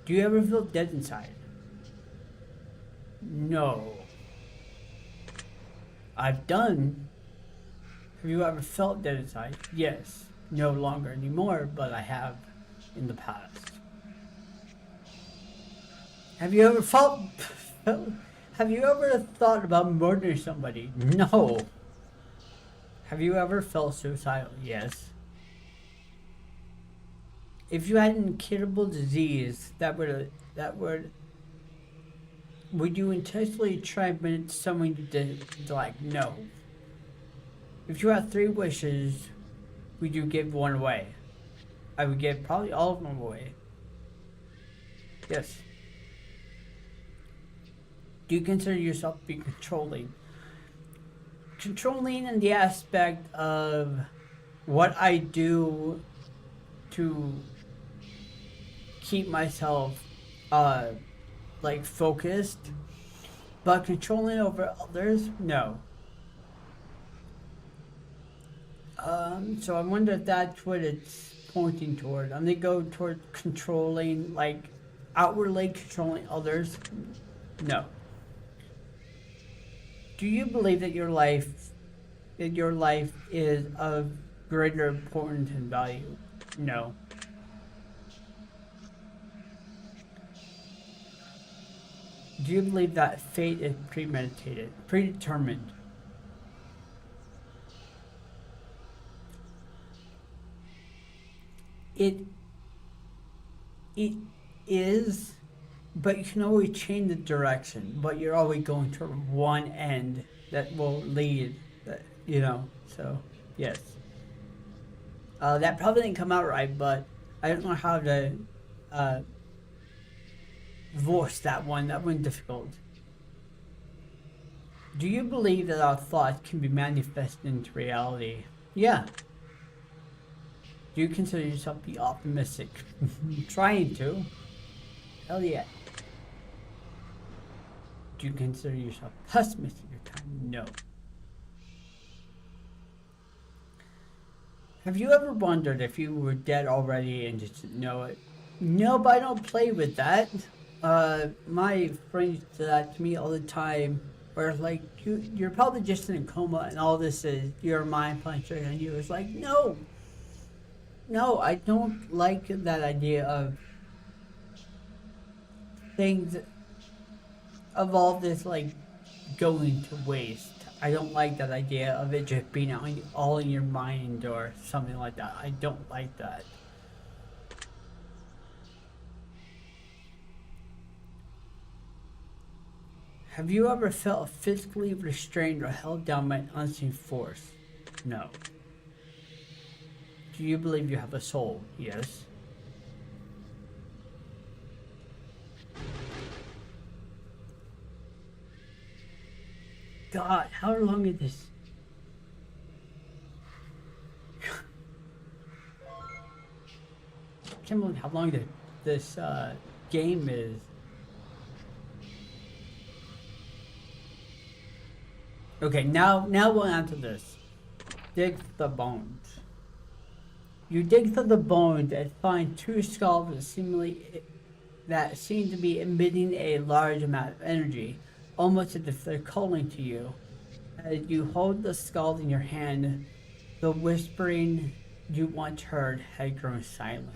Do you ever feel dead inside? No. I've done. Have you ever felt dead inside? Yes. No longer anymore, but I have in the past. Have you ever have you ever thought about murdering somebody? No. Have you ever felt suicidal? Yes. If you had an incurable disease would you intentionally try and bring it to someone you did like? No. If you had 3 wishes, would you give one away? I would give probably all of them away. Yes. Do you consider yourself to be controlling? Controlling in the aspect of what I do to keep myself like focused, but controlling over others, no. So I wonder if that's what it's pointing toward. I'm gonna go toward controlling, like outwardly controlling others. No. Do you believe that your life is of greater importance and value? No. Do you believe that fate is premeditated, predetermined? It is, but you can always change the direction, but you're always going toward one end that will lead, so yes. That probably didn't come out right, but I don't know how to voice that one. That one's difficult. Do you believe that our thoughts can be manifested into reality? Yeah. Do you consider yourself to be optimistic? Trying to. Hell yeah. Do you consider yourself pessimistic at the time? No. Have you ever wondered if you were dead already and just didn't know it? No, but I don't play with that. My friends do that to me all the time. Where like you're probably just in a coma and all this is your mind playing straight on you. It's like no, I don't like that idea of things of all this like going to waste. I don't like that idea of it just being all in your mind or something like that. I don't like that. Have you ever felt physically restrained or held down by an unseen force? No. Do you believe you have a soul? Yes. God, how long is this? I can't believe how long this game is. Okay, now we'll answer this. Dig the bones. You dig through the bones and find two skulls that seem to be emitting a large amount of energy, almost as if they're calling to you. As you hold the skull in your hand, the whispering you once heard had grown silent.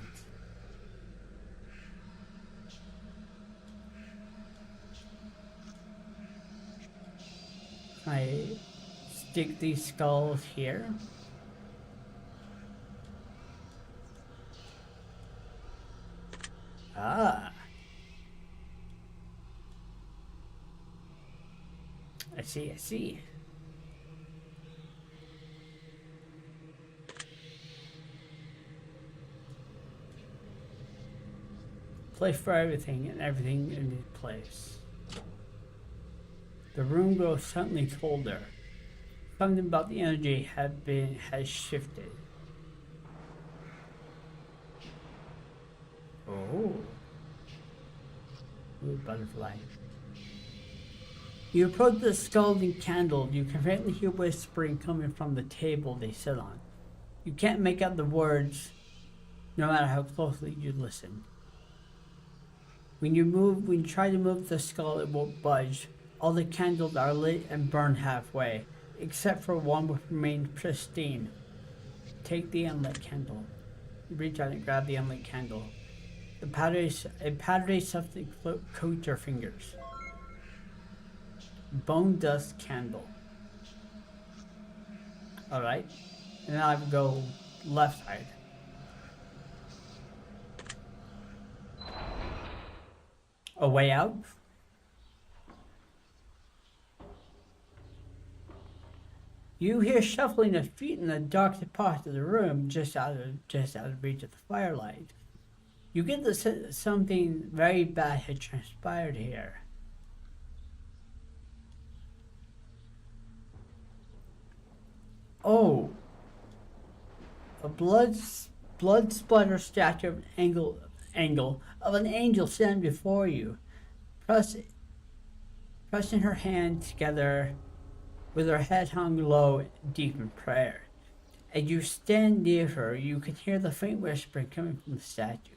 I stick these skulls here. Ah, I see, I see. Place for everything and everything in its place. The room grows suddenly colder. Something about the energy has shifted. Oh, ooh, butterfly. You approach the scalding candle. You can faintly hear whispering coming from the table they sit on. You can't make out the words, no matter how closely you listen. When you try to move the skull, it won't budge. All the candles are lit and burned halfway, except for one which remained pristine. Take the unlit candle. You reach out and grab the unlit candle. A powdery substance coats your fingers. Bone dust candle. Alright. And now I go left side. A way out. You hear shuffling of feet in the dark part of the room, just out of reach of the firelight. You get the sense that something very bad had transpired here. Oh, a blood splatter statue of an angel standing before you, pressing her hands together, with her head hung low, deep in prayer. As you stand near her, you can hear the faint whispering coming from the statue.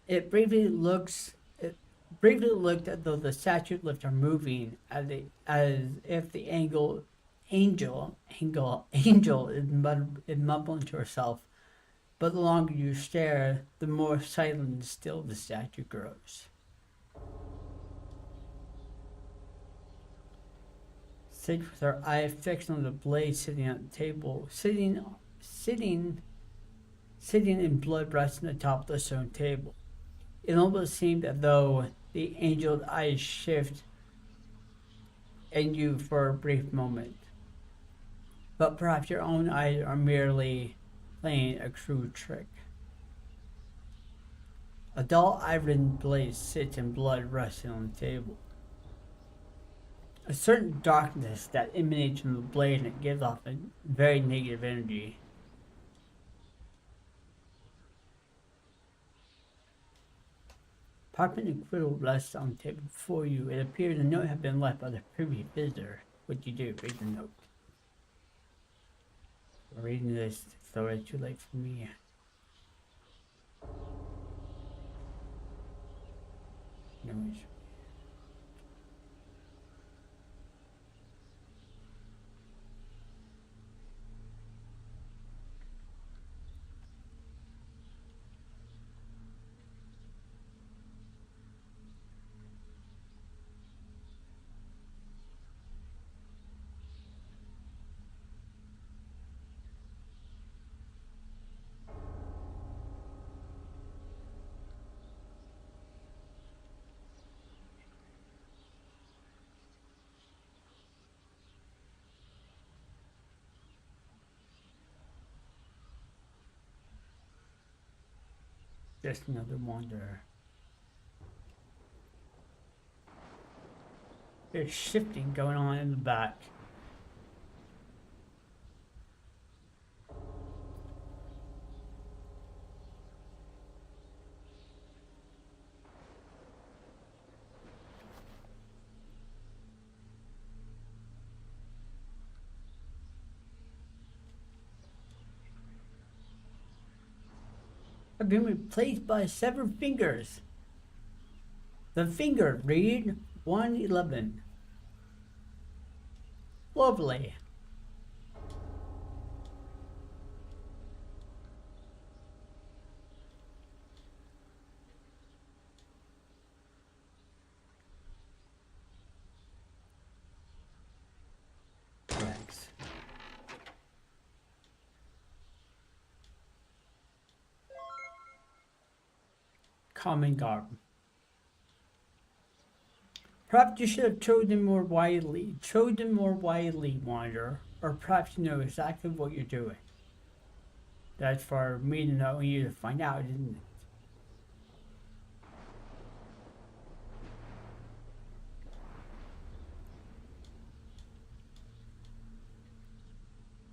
It briefly looked as though the statue's lips are moving, as if the angel is mumbling to herself. But the longer you stare, the more silent and still the statue grows. Sits with her eye fixed on the blade sitting at the table, sitting in blood resting atop the stone table. It almost seemed as though the angel's eyes shift in you for a brief moment. But perhaps your own eyes are merely playing a crude trick. A dull iron blade sits in blood resting on the table. A certain darkness that emanates from the blade and it gives off a very negative energy. Parchment and quill rests on the table before you. It appears a note had been left by the previous visitor. What do you do? Read the note. I'm reading this, it's already too late for me. No issue. Just another wanderer. There's shifting going on in the back. have been replaced by severed fingers. The finger, read 111. Lovely. Thanks. Common garb. Perhaps you should have chosen more widely. Chosen more widely, Wanderer. Or perhaps you know exactly what you're doing. That's for me to know and you to find out, isn't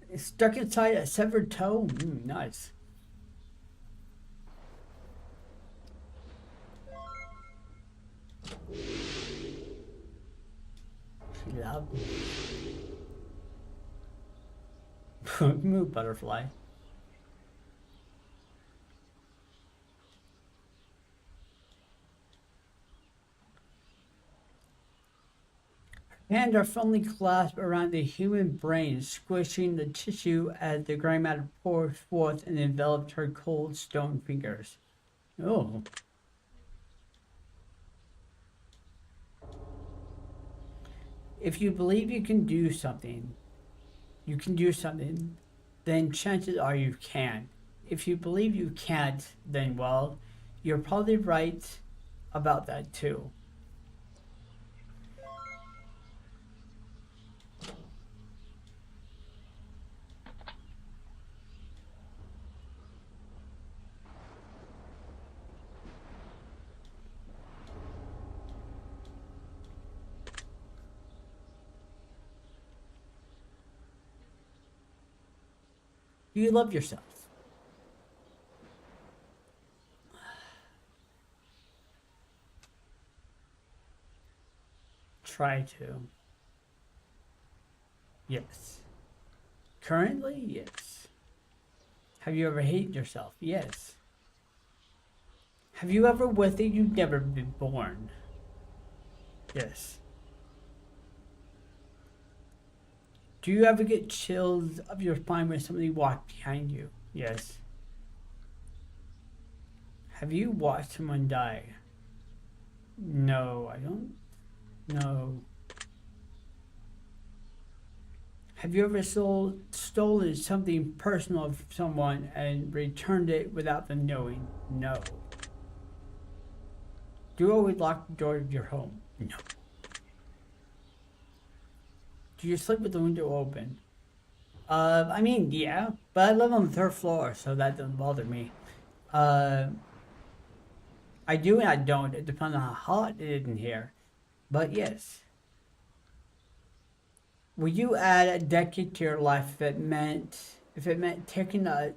it? It's stuck inside a severed toe? Nice. She loved me. Move, butterfly. Hands are firmly clasped around the human brain, squishing the tissue as the gray matter pours forth and envelops her cold stone fingers. Oh. If you believe you can do something, then chances are you can. If you believe you can't, then well, you're probably right about that too. Do you love yourself? Try to. Yes. Currently, yes. Have you ever hated yourself? Yes. Have you ever wished that you'd never been born? Yes. Do you ever get chills of your spine when somebody walks behind you? Yes. Have you watched someone die? No, I don't. No. Have you ever stolen something personal from someone and returned it without them knowing? No. Do you always lock the door of your home? No. Do you sleep with the window open? I mean, yeah, but I live on the third floor, so that doesn't bother me. I do and I don't. It depends on how hot it is in here. But yes. Would you add a decade to your life if it meant taking a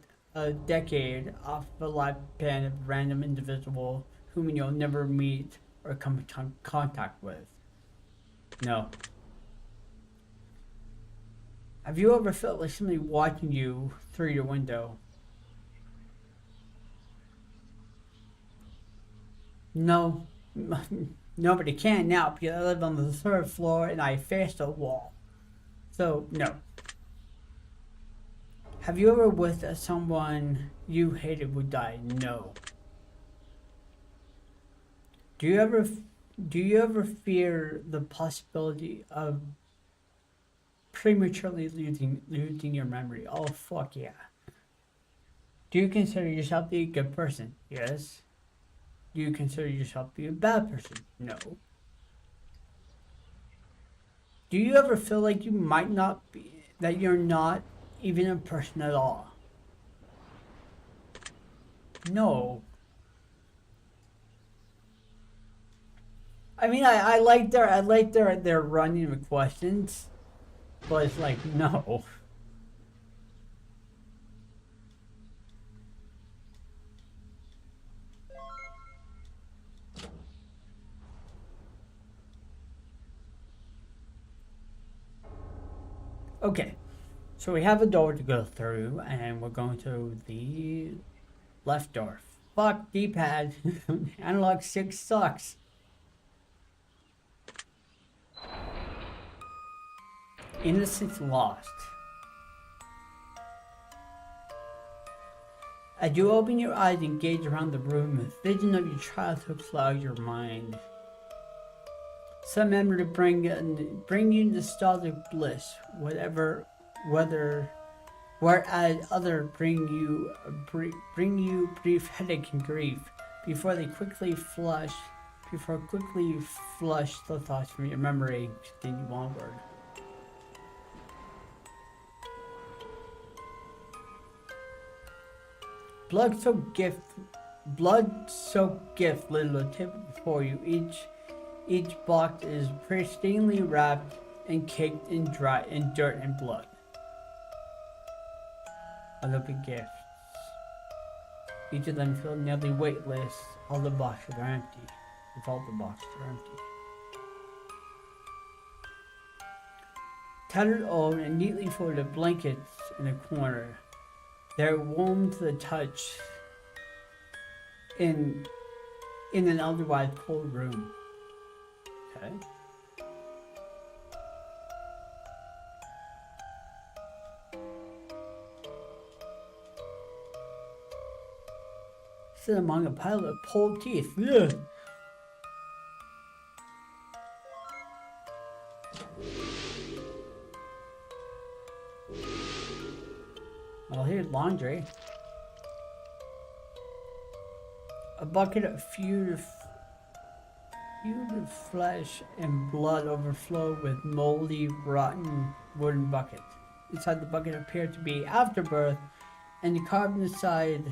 decade off the lifespan of a random individual whom you'll never meet or come in contact with? No. Have you ever felt like somebody watching you through your window? No. Nobody can now because I live on the third floor and I face a wall. So, no. Have you ever wished that someone you hated would die? No. Do you ever fear the possibility of prematurely losing your memory? Oh fuck yeah. Do you consider yourself to be a good person? Yes. Do you consider yourself to be a bad person? No. Do you ever feel like you might not be, that you're not even a person at all? No. I mean, I like their running with questions, but it's like no. Okay, so we have a door to go through, and we're going through the left door. fuck, D-pad. Analog stick sucks. Innocence lost. As you open your eyes and gaze around the room, a vision of your childhood clouds your mind. Some memory bring you nostalgic bliss, whereas other bring you brief headache and grief before quickly flush the thoughts from your memory and continue onward. Blood-soaked gift little on the table before you. Each box is pristinely wrapped and caked in dirt and blood. Olympic gifts. Each of them feel nearly weightless. All the boxes are empty. All the boxes are empty. Tattered old and neatly folded blankets in a corner. They're warm to the touch in an otherwise cold room. Okay. Sit among a pile of pulled teeth. Ugh. Well, here's laundry. A bucket of fused flesh and blood overflowed with moldy, rotten wooden buckets. Inside the bucket appeared to be afterbirth and carved inside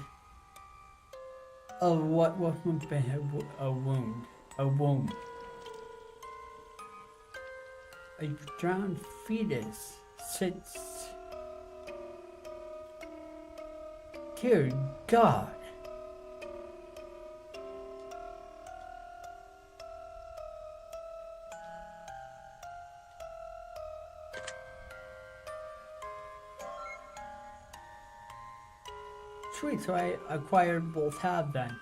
of what would have been a womb. A drowned fetus sits. Dear God. Sweet, so I acquired both halves then.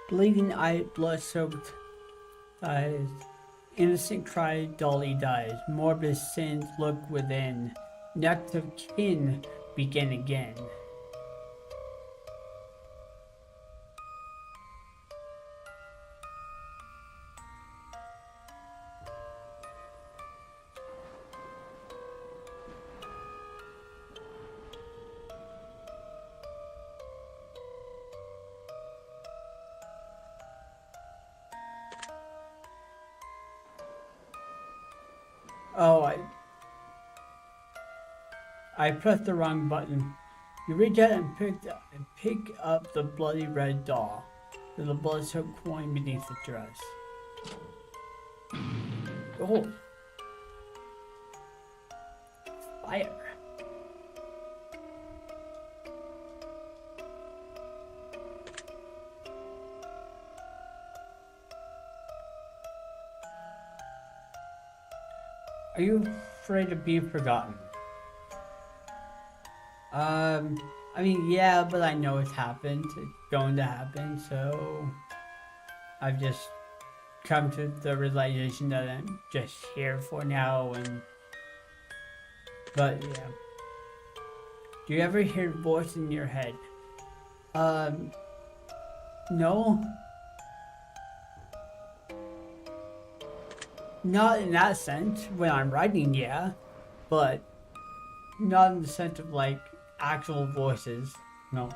Bleeding eye, blood-soaked eyes. Innocent cry dully dies. Morbid sins look within. Next of kin begin again. Oh, I pressed the wrong button. You reach out and pick up the bloody red doll with the blood-soaked coin beneath the dress. Oh, fire! Are you afraid of being forgotten? I mean, yeah, but I know it's happened. It's going to happen, so I've just come to the realization that I'm just here for now, but yeah. Do you ever hear a voice in your head? No. Not in that sense, when I'm writing, yeah, but not in the sense of like actual voices, no.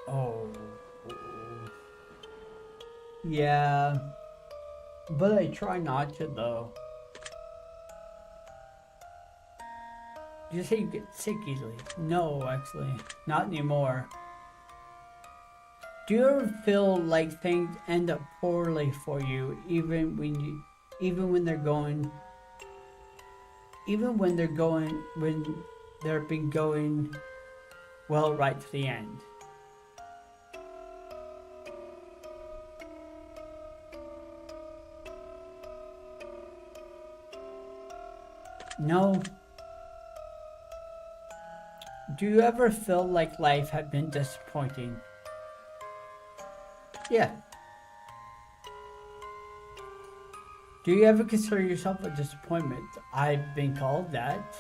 Oh. Yeah, but I try not to though. You say you get sick easily? No, actually, not anymore. Do you ever feel like things end up poorly for you, even when they've been going well right to the end? No. Do you ever feel like life had been disappointing? Yeah. Do you ever consider yourself a disappointment? I've been called that.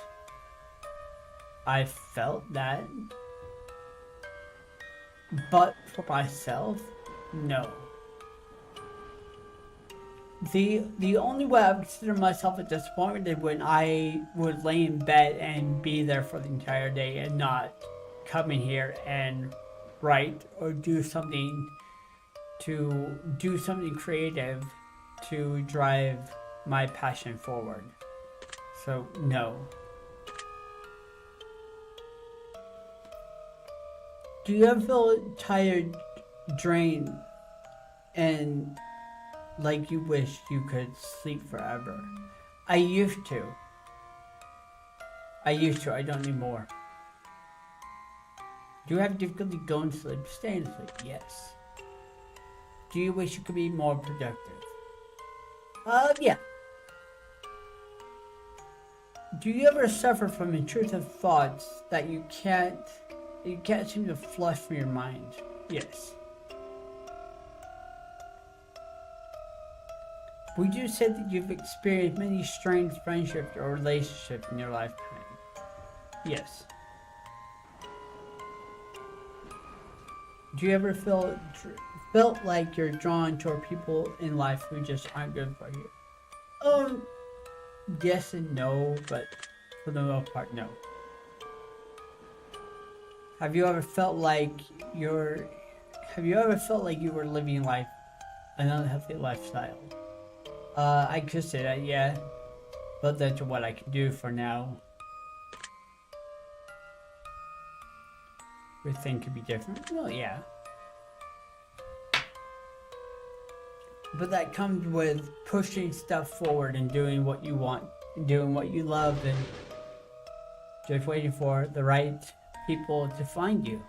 I felt that. But for myself, no. The only way I would consider myself a disappointment is when I would lay in bed and be there for the entire day and not come in here and write or do something creative to drive my passion forward. So no. Do you ever feel tired, drained, and like you wish you could sleep forever? I used to. I don't anymore. Do you have difficulty going to sleep, staying asleep? Yes. Do you wish you could be more productive? Yeah. Do you ever suffer from intrusive thoughts that you can't seem to flush from your mind? Yes. Would you say that you've experienced many strange friendships or relationships in your lifetime? Yes. Do you ever felt like you're drawn toward people in life who just aren't good for you? Yes and no, but for the most part, no. Have you ever felt like you were living life an unhealthy lifestyle? I could say that, yeah, but that's what I can do for now. Everything could be different. Well, yeah. But that comes with pushing stuff forward and doing what you want, doing what you love, and just waiting for the right people to find you.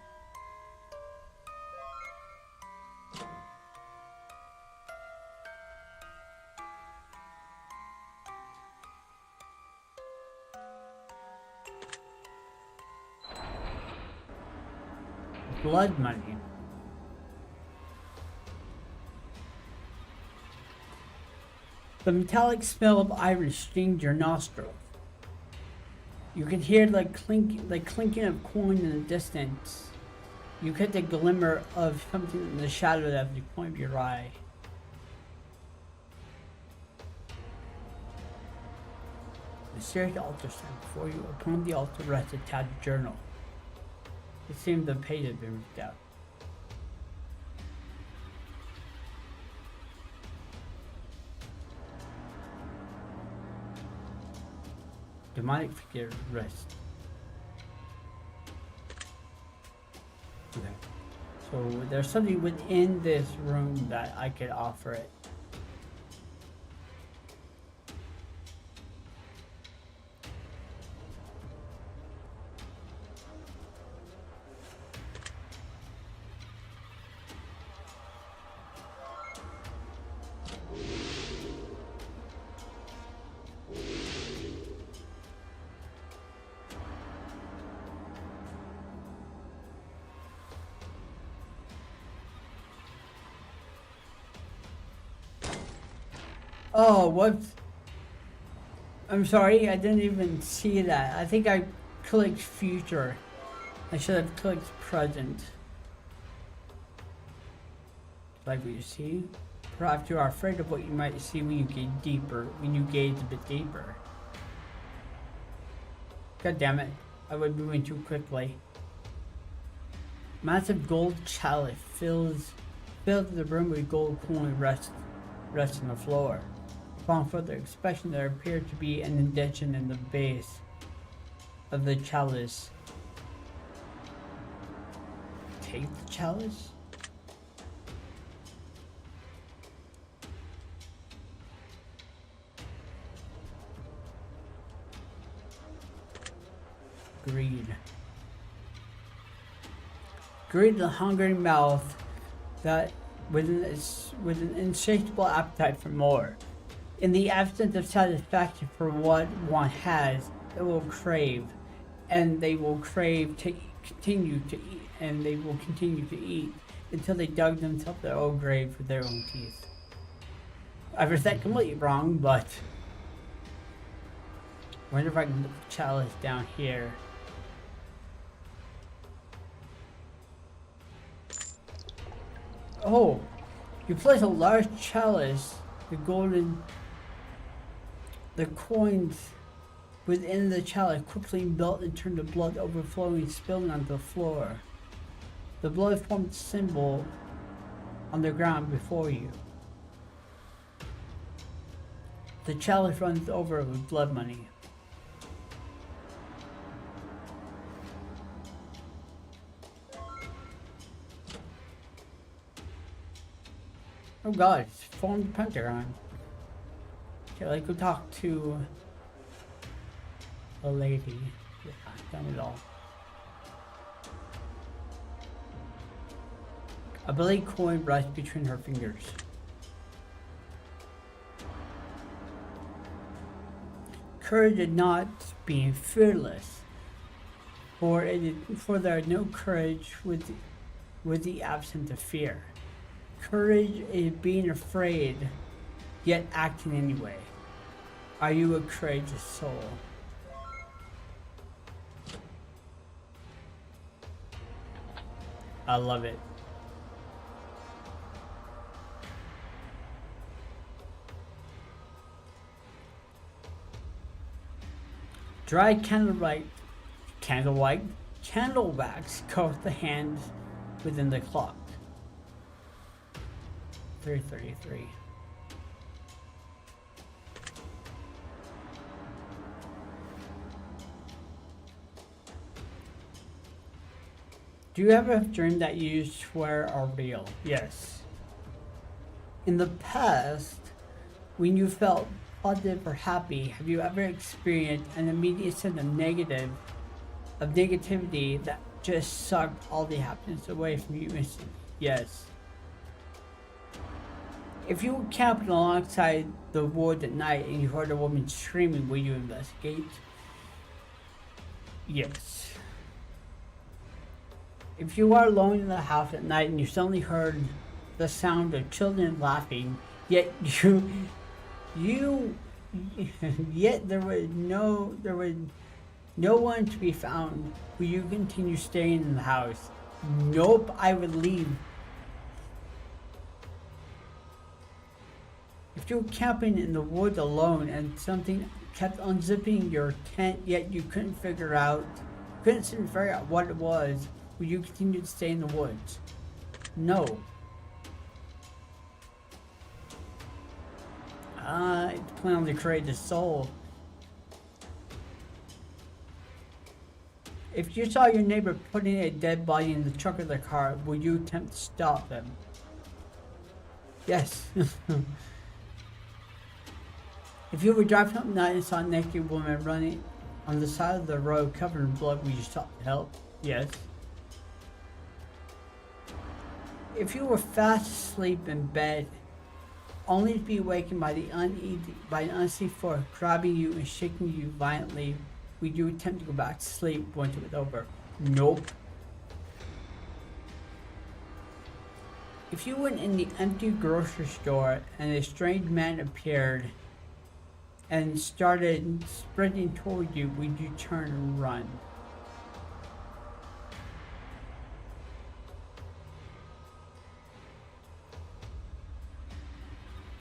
Blood money. The metallic smell of iron stings your nostrils. You can hear the clinking of coin in the distance. You get the glimmer of something in the shadow of the corner of your eye. The mysterious altar stand before you. Upon the altar rests a tattered journal. It seems the page has been ripped out. Demonic figure rest. Okay. So there's something within this room that I could offer it. Oh, what? I'm sorry, I didn't even see that. I think I clicked future. I should have clicked present. Like what you see? Perhaps you are afraid of what you might see when you gaze a bit deeper. God damn it, I was moving too quickly. Massive gold chalice fills the room with gold coin rest on the floor. Upon further inspection, there appeared to be an indentation in the base of the chalice. Take the chalice? Greed. Greed, the hungry mouth that with an insatiable appetite for more. In the absence of satisfaction for what one has, it will crave, and they will crave to continue to eat, and they will continue to eat until they dug themselves their own grave with their own teeth. I was that completely wrong, but I wonder if I can put the chalice down here. Oh, you place a large chalice, the coins within the chalice quickly melt and turn to blood overflowing, spilling onto the floor. The blood formed a symbol on the ground before you. The chalice runs over with blood money. Oh god, it's formed a pentagon. Okay, let's go talk to a lady. Yeah, done it all. A blade coin rests between her fingers. Courage is not being fearless, for there is no courage with the absence of fear. Courage is being afraid, yet acting anyway. Are you a courageous soul? I love it. Dry candle wax coat the hands within the clock. 3:33. Do you ever have dreams that you swear are real? Yes. In the past, when you felt positive or happy, have you ever experienced an immediate sense of negativity that just sucked all the happiness away from you instantly? Yes. If you were camping alongside the woods at night and you heard a woman screaming, will you investigate? Yes. If you are alone in the house at night and you suddenly heard the sound of children laughing, yet yet there was no one to be found, will you continue staying in the house? Nope, I would leave. If you were camping in the woods alone and something kept unzipping your tent, yet you couldn't seem to figure out what it was, will you continue to stay in the woods? No. It's depends on the courageous soul. If you saw your neighbor putting a dead body in the trunk of their car, would you attempt to stop them? Yes. If you were driving up at night and saw a naked woman running on the side of the road covered in blood, would you stop to help? Yes. If you were fast asleep in bed, only to be awakened by an unseen force grabbing you and shaking you violently, would you attempt to go back to sleep once it was over? Nope. If you went in the empty grocery store and a strange man appeared and started sprinting toward you, would you turn and run?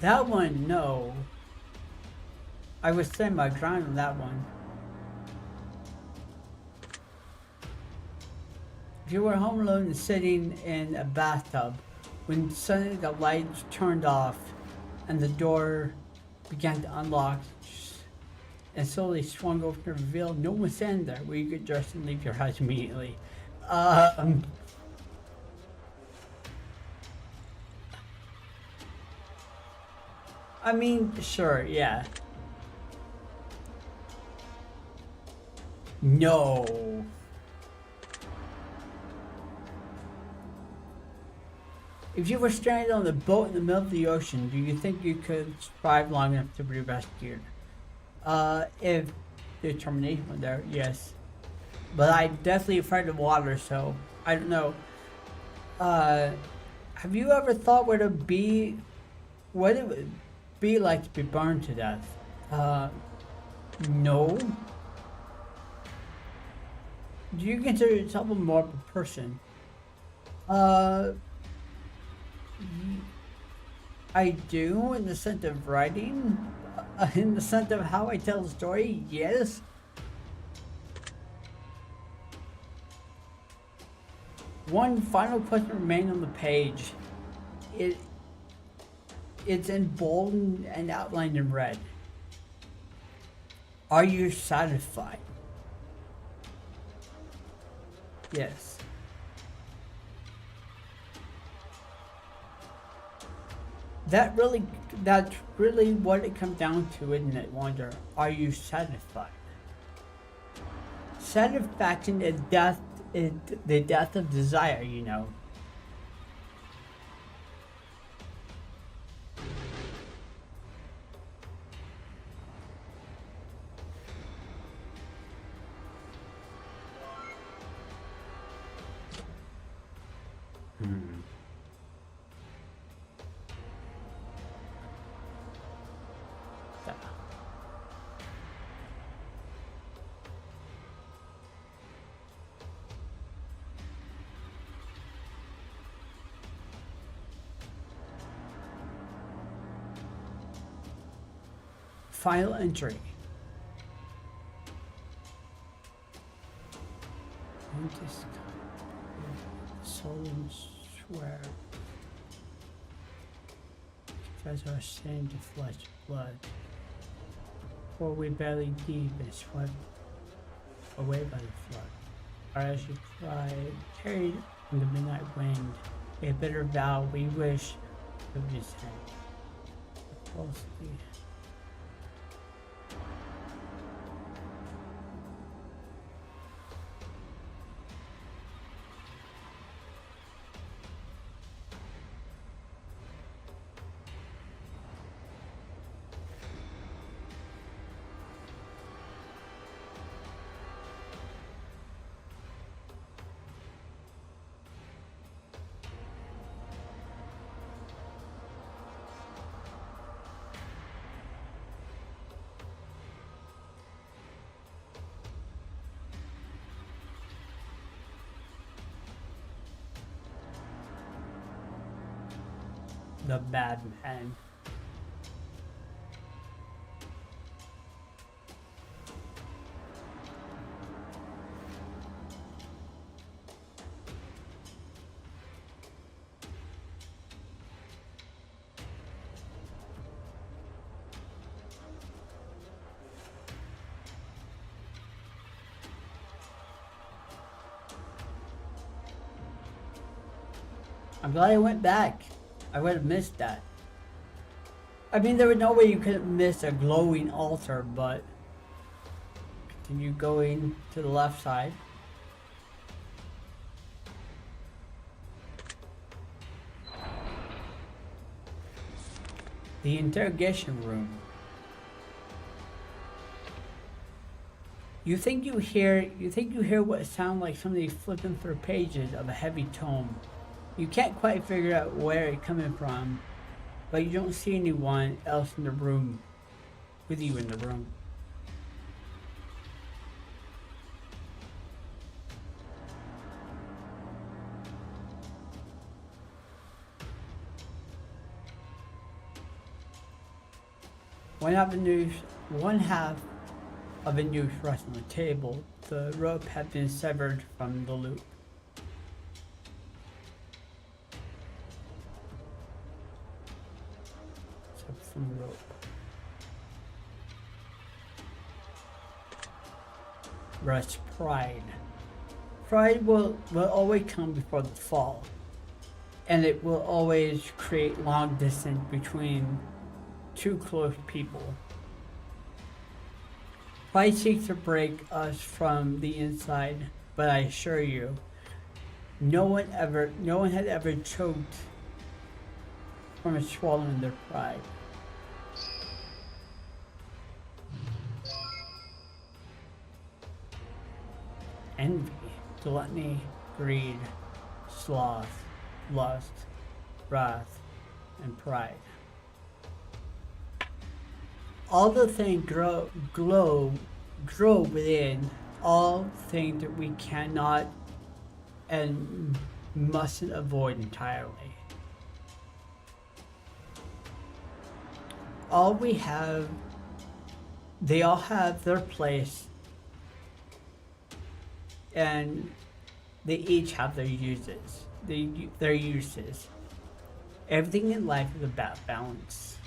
That one, no. I would stand my ground on that one. If you were home alone and sitting in a bathtub, when suddenly the lights turned off and the door began to unlock and slowly swung open to reveal no one standing there, where you could dress and leave your house immediately. I mean, sure, yeah. No. If you were stranded on a boat in the middle of the ocean, do you think you could survive long enough to be rescued? If determination was there, yes. But I'm definitely afraid of water, so I don't know. Have you ever thought what it would be like to be burned to death? No. Do you consider yourself a moral person? Uh, I do, in the sense of writing. In the sense of how I tell a story, yes. One final question remains on the page. It's in bold and outlined in red. Are you satisfied? Yes. That's really what it comes down to, isn't it, Wonder? Are you satisfied? Satisfaction is the death of desire, you know. Final entry. Solemn swear. Confess our sin to flesh and blood. For we barely deep and swept away by the flood. Or as you cry, carried in the midnight wind, a bitter vow we wish to be sent. Falsely. The bad man. I'm glad I went back. I would have missed that. I mean, there was no way you could miss a glowing altar, but continue going to the left side. The interrogation room. You think you hear what sound like somebody flipping through pages of a heavy tome. You can't quite figure out where it's coming from, but you don't see anyone else in the room, with you in the room. One half of the noose rests on the table. The rope had been severed from the loop. From the rope. Rests pride. Pride will always come before the fall, and it will always create long distance between two close people. Pride seeks to break us from the inside, but I assure you, no one had ever choked from swallowing their pride. Envy, gluttony, greed, sloth, lust, wrath, and pride. All the things grow within, all things that we cannot and mustn't avoid entirely. All we have, they all have their place, and they each have their uses. Their uses. Everything in life is about balance.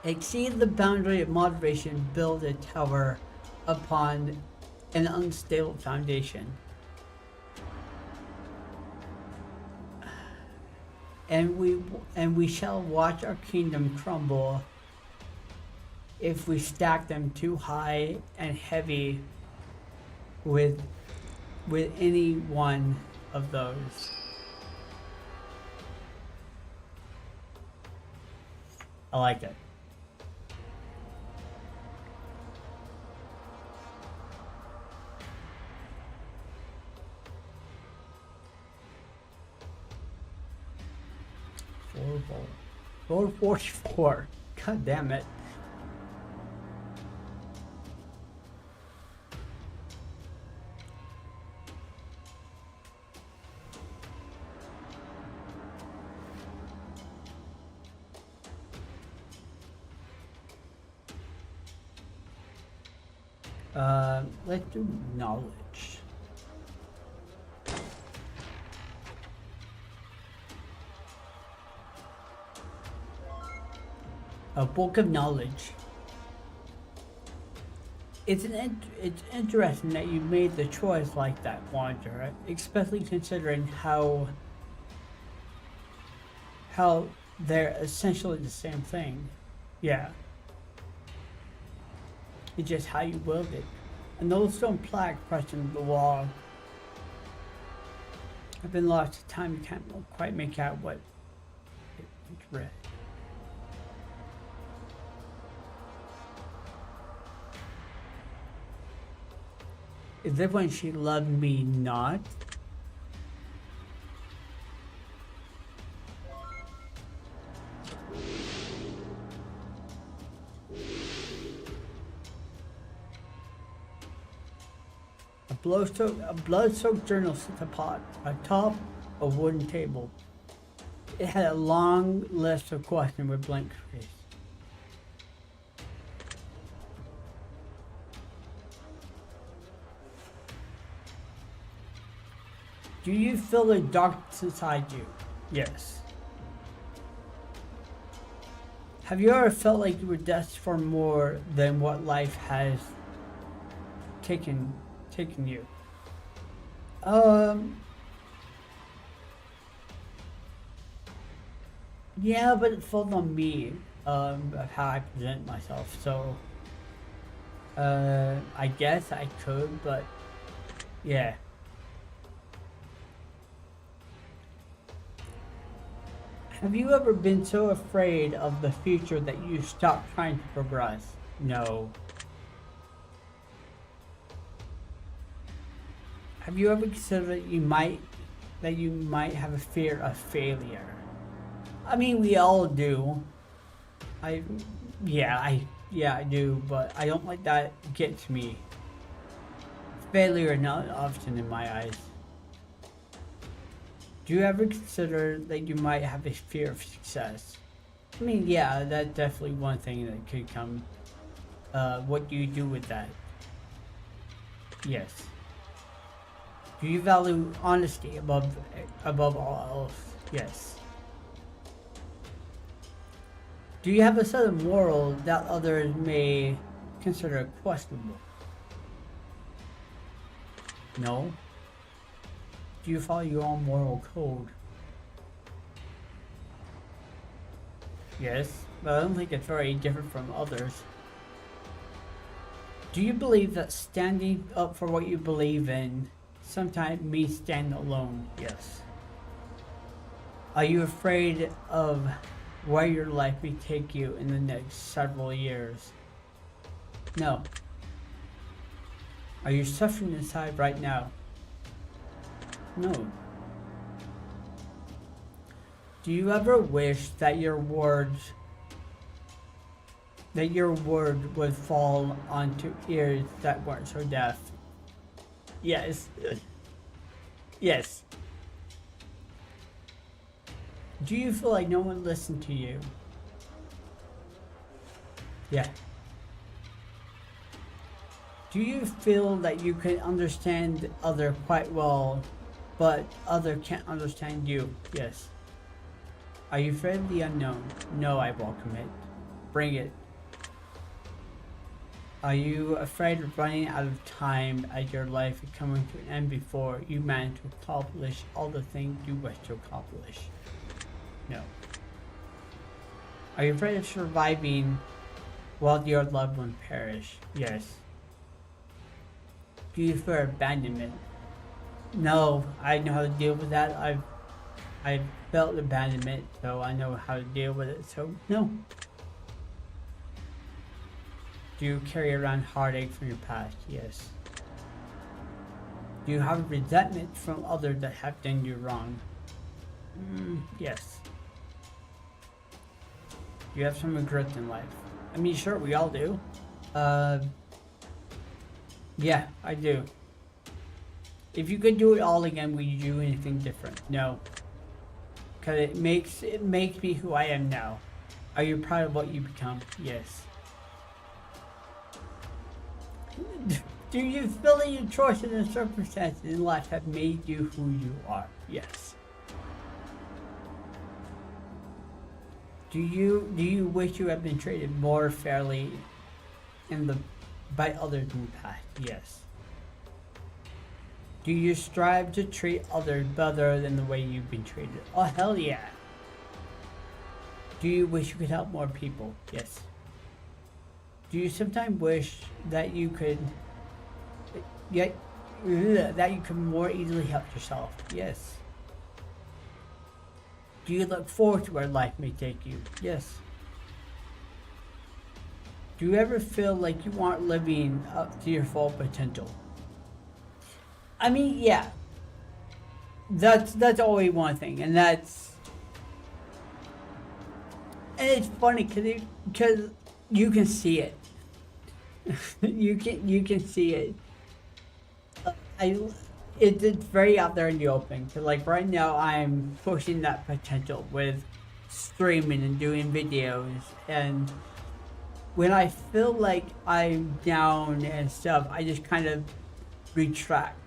Exceed the boundary of moderation, build a tower upon an unstable foundation. And we shall watch our kingdom crumble if we stack them too high and heavy with any one of those. I like it. Roll 44. God damn it. Let's do knowledge. A book of knowledge. It's interesting that you made the choice like that, Wander, especially considering how they're essentially the same thing. Yeah. It's just how you wield it. An old stone plaque pressed into the wall. I've been lost to time, you can't quite make out what it's read. Is it when she loved me not? A blood-soaked journal sits atop a wooden table. It had a long list of questions with blank space. Do you feel the darkness inside you? Yes. Have you ever felt like you were destined for more than what life has taken you? Yeah, but it falls on me of how I present myself. So, I guess I could, but yeah. Have you ever been so afraid of the future that you stopped trying to progress? No. Have you ever considered that you might have a fear of failure? I mean, we all do. I do, but I don't let that get to me. Failure not often in my eyes. Do you ever consider that you might have a fear of success? I mean, yeah, that's definitely one thing that could come. What do you do with that? Yes. Do you value honesty above all else? Yes. Do you have a set of morals that others may consider questionable? No. Do you follow your own moral code? Yes, but I don't think it's very different from others. Do you believe that standing up for what you believe in sometimes means standing alone? Yes. Are you afraid of where your life may take you in the next several years? No. Are you suffering inside right now? No. Do you ever wish that your word would fall onto ears that weren't so deaf? Yes. Yes. Do you feel like no one listened to you? Yeah. Do you feel that you can understand other quite well, but other can't understand you? Yes. Are you afraid of the unknown? No, I welcome it. Bring it. Are you afraid of running out of time as your life is coming to an end before you manage to accomplish all the things you wish to accomplish? No. Are you afraid of surviving while your loved one perish? Yes. Do you fear abandonment? No, I know how to deal with that. I've felt abandonment, so I know how to deal with it. So no. Do you carry around heartache from your past? Yes. Do you have resentment from others that have done you wrong? Yes. Do you have some regrets in life? I mean, sure, we all do. Yeah, I do. If you could do it all again, would you do anything different? No. Because it makes me who I am now. Are you proud of what you become? Yes. Do you feel that your choices and circumstances in life have made you who you are? Yes. Do you wish you had been treated more fairly by others in the past? Yes. Do you strive to treat others better than the way you've been treated? Oh, hell yeah. Do you wish you could help more people? Yes. Do you sometimes wish that you could more easily help yourself? Yes. Do you look forward to where life may take you? Yes. Do you ever feel like you aren't living up to your full potential? I mean, yeah. That's always one thing, and it's funny because you can see it. you can see it. It's very out there in the open. Cause like right now, I'm pushing that potential with streaming and doing videos, and when I feel like I'm down and stuff, I just kind of retract.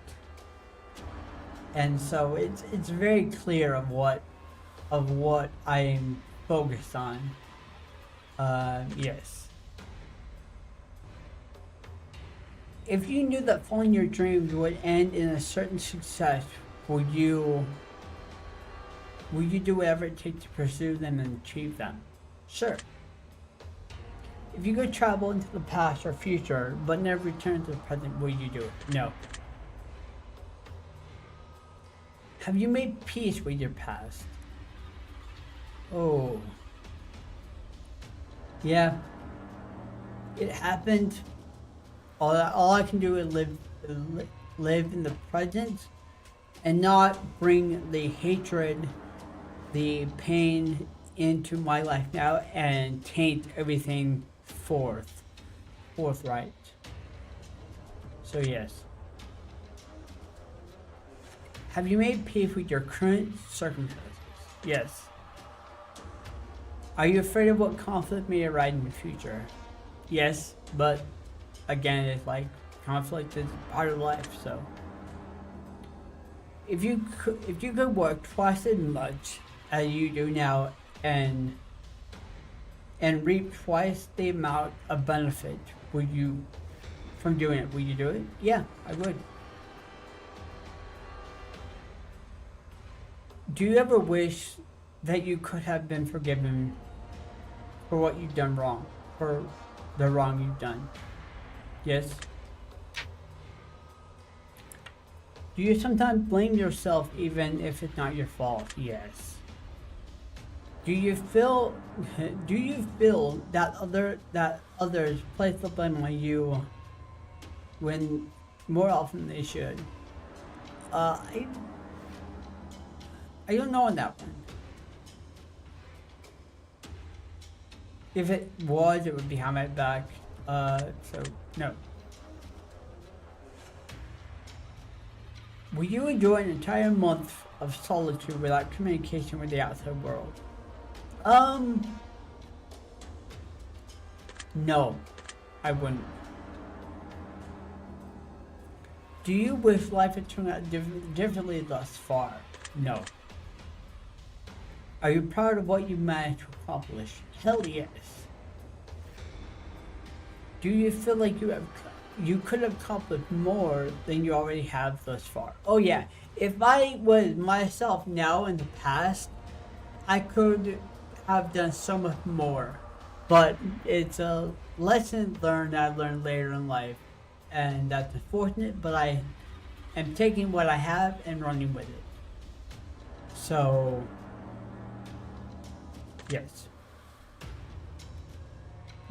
And so it's very clear of what I'm focused on. Yes. If you knew that following your dreams would end in a certain success, would you do whatever it takes to pursue them and achieve them? Sure. If you could travel into the past or future, but never return to the present, would you do it? No. Have you made peace with your past? Oh. Yeah. It happened. All I can do is live in the present and not bring the hatred, the pain into my life now and taint everything forthright. So yes. Have you made peace with your current circumstances? Yes. Are you afraid of what conflict may arise in the future? Yes, but again, it's like conflict is part of life. So, if you could work twice as much as you do now and reap twice the amount of benefit, would you from doing it? Would you do it? Yeah, I would. Do you ever wish that you could have been forgiven for what you've done wrong, for the wrong you've done? Yes. Do you sometimes blame yourself even if it's not your fault? Yes. Do you feel do you feel that others place the blame on you when more often they should? Uh, I I don't know on that one. If it was, it would be behind my back. So no. Will you enjoy an entire month of solitude without communication with the outside world? Um, no, I wouldn't. Do you wish life had turned out differently thus far? No. Are you proud of what you managed to accomplish? Hell yes. Do you feel like you could have accomplished more than you already have thus far? Oh yeah. If I was myself now in the past, I could have done so much more. But it's a lesson learned that I learned later in life. And that's unfortunate, but I am taking what I have and running with it. So, yes.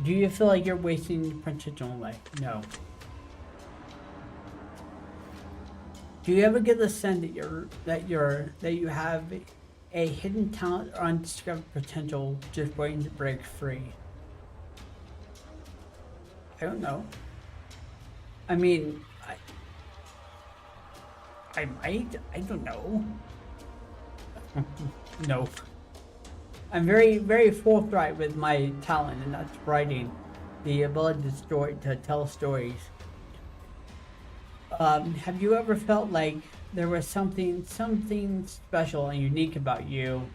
Do you feel like you're wasting your potential in life? No. Do you ever get the sense that you have a hidden talent or undiscovered potential just waiting to break free? I don't know. I mean, I might. I don't know. No. I'm very, very forthright with my talent, and that's writing, the ability to tell stories. Have you ever felt like there was something special and unique about you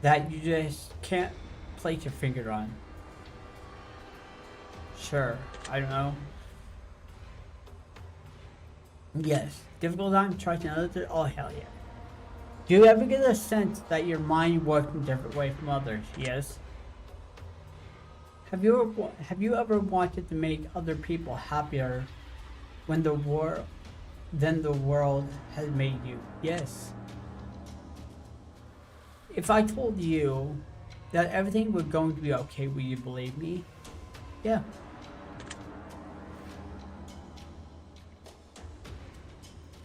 that you just can't place your finger on? Sure, I don't know. Yes, difficult time trusting others. Oh hell yeah. Do you ever get a sense that your mind works in a different way from others? Yes. Have you ever wanted to make other people happier when the world has made you? Yes. If I told you that everything was going to be okay, will you believe me? Yeah.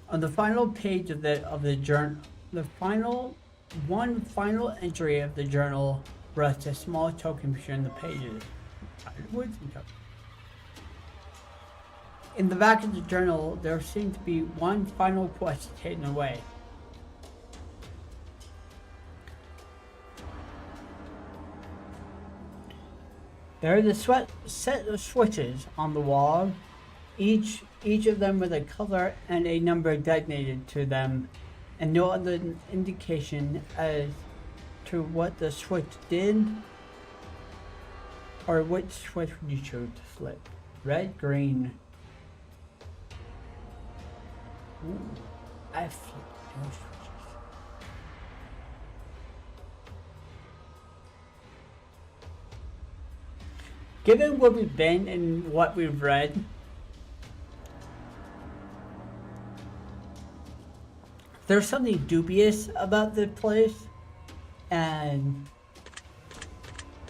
On the final page of the journal, final entry of the journal rests a small token between the pages. In the back of the journal, there seemed to be one final question hidden away. There is a set of switches on the wall, each of them with a color and a number designated to them, and no other indication as to what the switch did or which switch would you choose to flip. Red, green. Ooh, I flipped no switches. Given where we've been and what we've read, there's something dubious about this place, and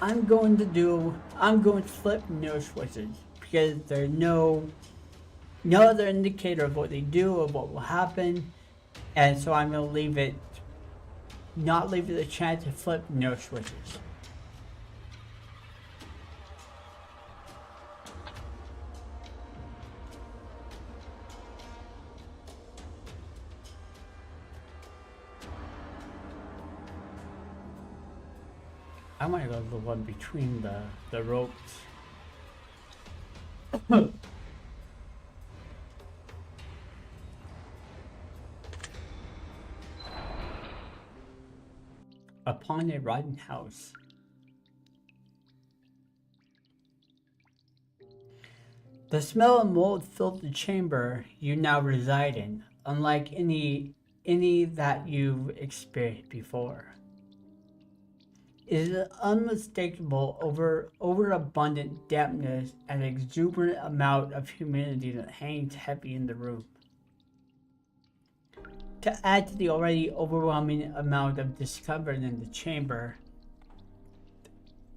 I'm going to flip no switches because there's no other indicator of what they do or what will happen, and so I'm going to not leave it a chance to flip no switches. I might go to the one between the ropes. Upon a rotten house. The smell of mold filled the chamber you now reside in, unlike any that you've experienced before. It is an unmistakable overabundant dampness and exuberant amount of humidity that hangs heavy in the room. To add to the already overwhelming amount of discomfort in the chamber,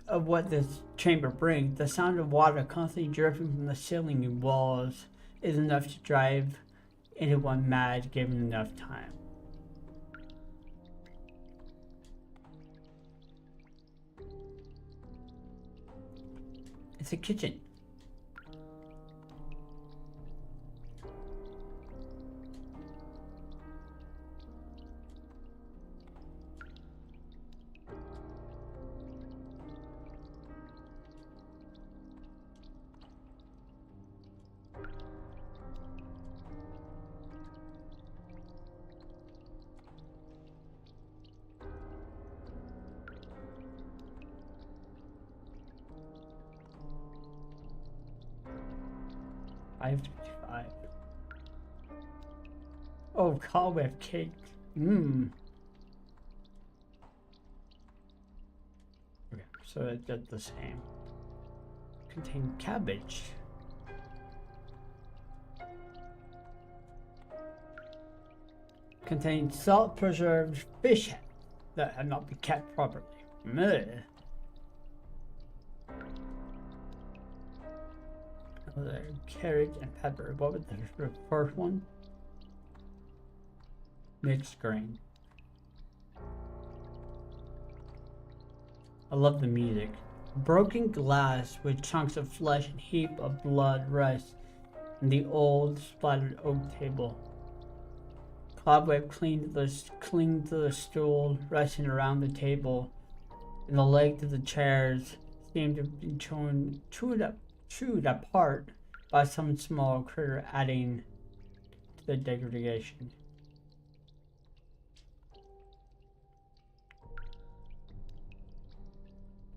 of what this chamber brings, the sound of water constantly dripping from the ceiling and walls is enough to drive anyone mad given enough time. It's a kitchen. $5.55. Oh, cobweb cake. Mmm. Okay, so it did the same. Contain cabbage. Contain salt preserved fish that have not been kept properly. Meh. Carrot and pepper. What was the first one? Mixed grain. I love the music. Broken glass with chunks of flesh and heap of blood rest in the old splattered oak table. Cobweb clinged to the stool resting around the table, and the legs of the chairs seemed to have been chewed apart by some small critter, adding to the degradation.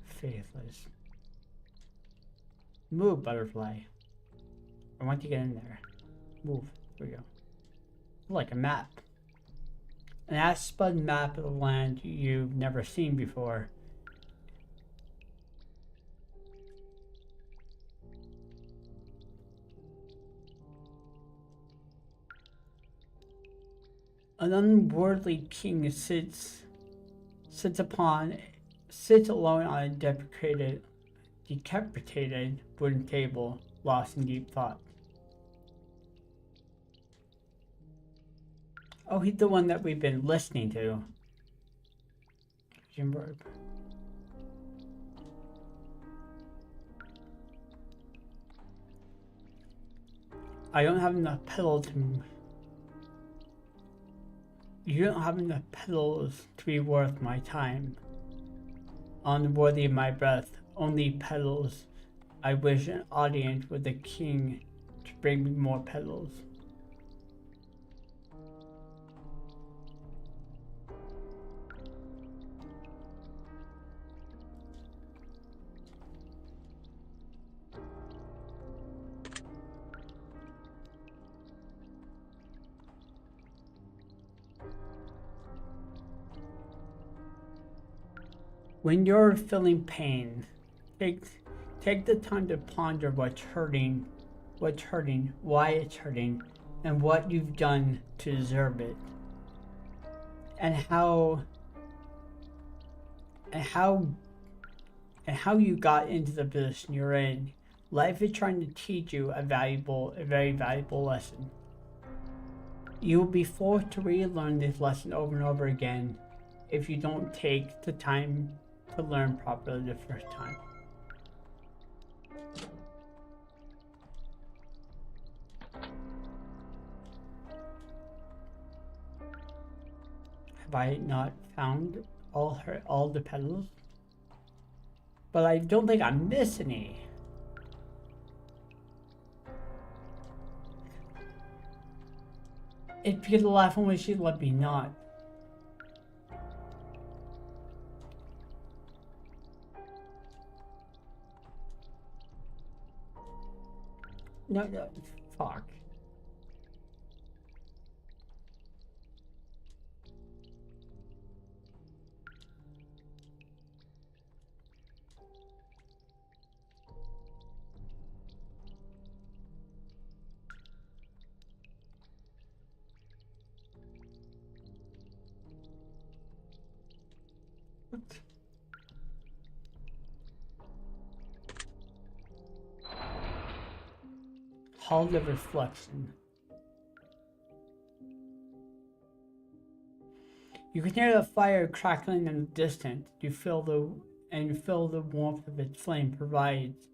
Faithless. Move, butterfly. I want to get in there. Move. There we go. Like a map. An ass-spun map of the land you've never seen before. An unworldly king sits alone on a decapitated wooden table, lost in deep thought. Oh, he's the one that we've been listening to. Jim Verb. I don't have enough pedals to... You don't have enough pedals to be worth my time. Unworthy of my breath, only pedals. I wish an audience with the king to bring me more pedals. When you're feeling pain, take the time to ponder what's hurting, why it's hurting, and what you've done to deserve it. And how you got into the position you're in. Life is trying to teach you a very valuable lesson. You will be forced to relearn this lesson over and over again if you don't take the time to learn properly the first time. Have I not found all the petals? But I don't think I miss any. It's because the last one was she let me not. No, fuck. What? Hall of Reflection. You can hear the fire crackling in the distance. You feel the warmth of its flame provides.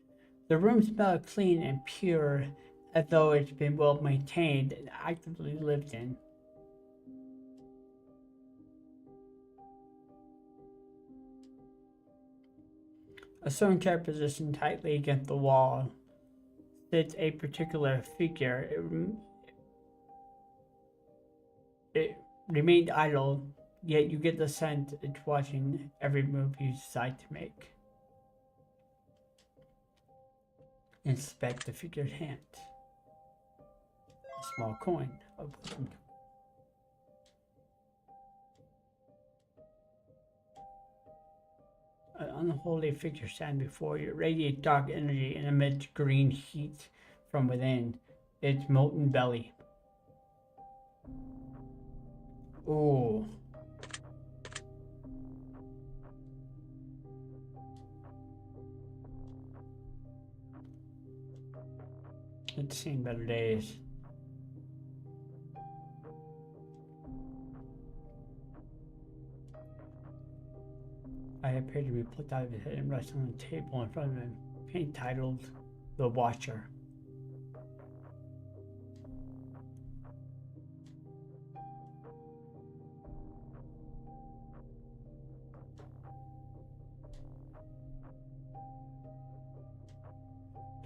The room smells clean and pure, as though it's been well maintained and actively lived in. A stone chair positioned tightly against the wall sits a particular figure. It remained idle, yet you get the sense it's watching every move you decide to make. Inspect the figure's hand. A small coin. An unholy figure stands before you, radiate dark energy and emits green heat from within its molten belly. Ooh. It's seen better days. I appear to be plucked out of his head and rests on the table in front of him, paint titled The Watcher.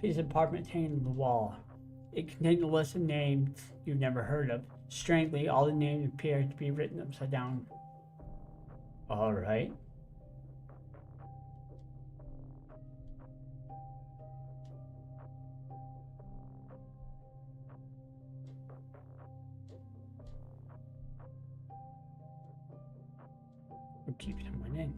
Piece of parchment hanging on the wall. It contained a list of names you've never heard of. Strangely, all the names appear to be written upside down. All right. We'll keep someone in.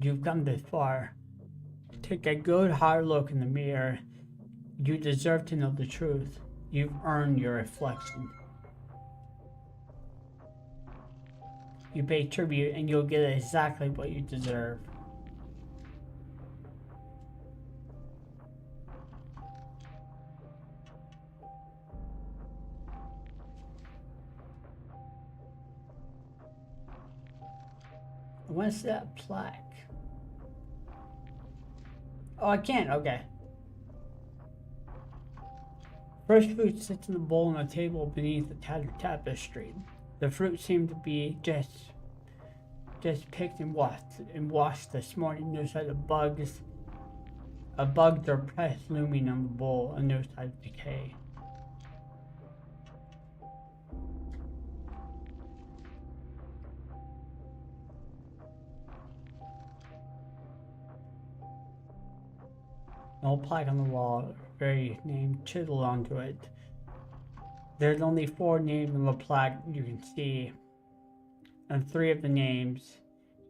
You've come this far. Take a good hard look in the mirror. You deserve to know the truth. You've earned your reflection. You pay tribute and you'll get exactly what you deserve. What's that plaque? Oh, I can't. Okay. Fresh fruit sits in a bowl on a table beneath a tattered tapestry. The fruit seemed to be just picked and washed this morning. No sign of bugs. A bug or press looming on the bowl, and no sign of decay. An old plaque on the wall, very name chiseled onto it. There's only 4 names on the plaque you can see, and 3 of the names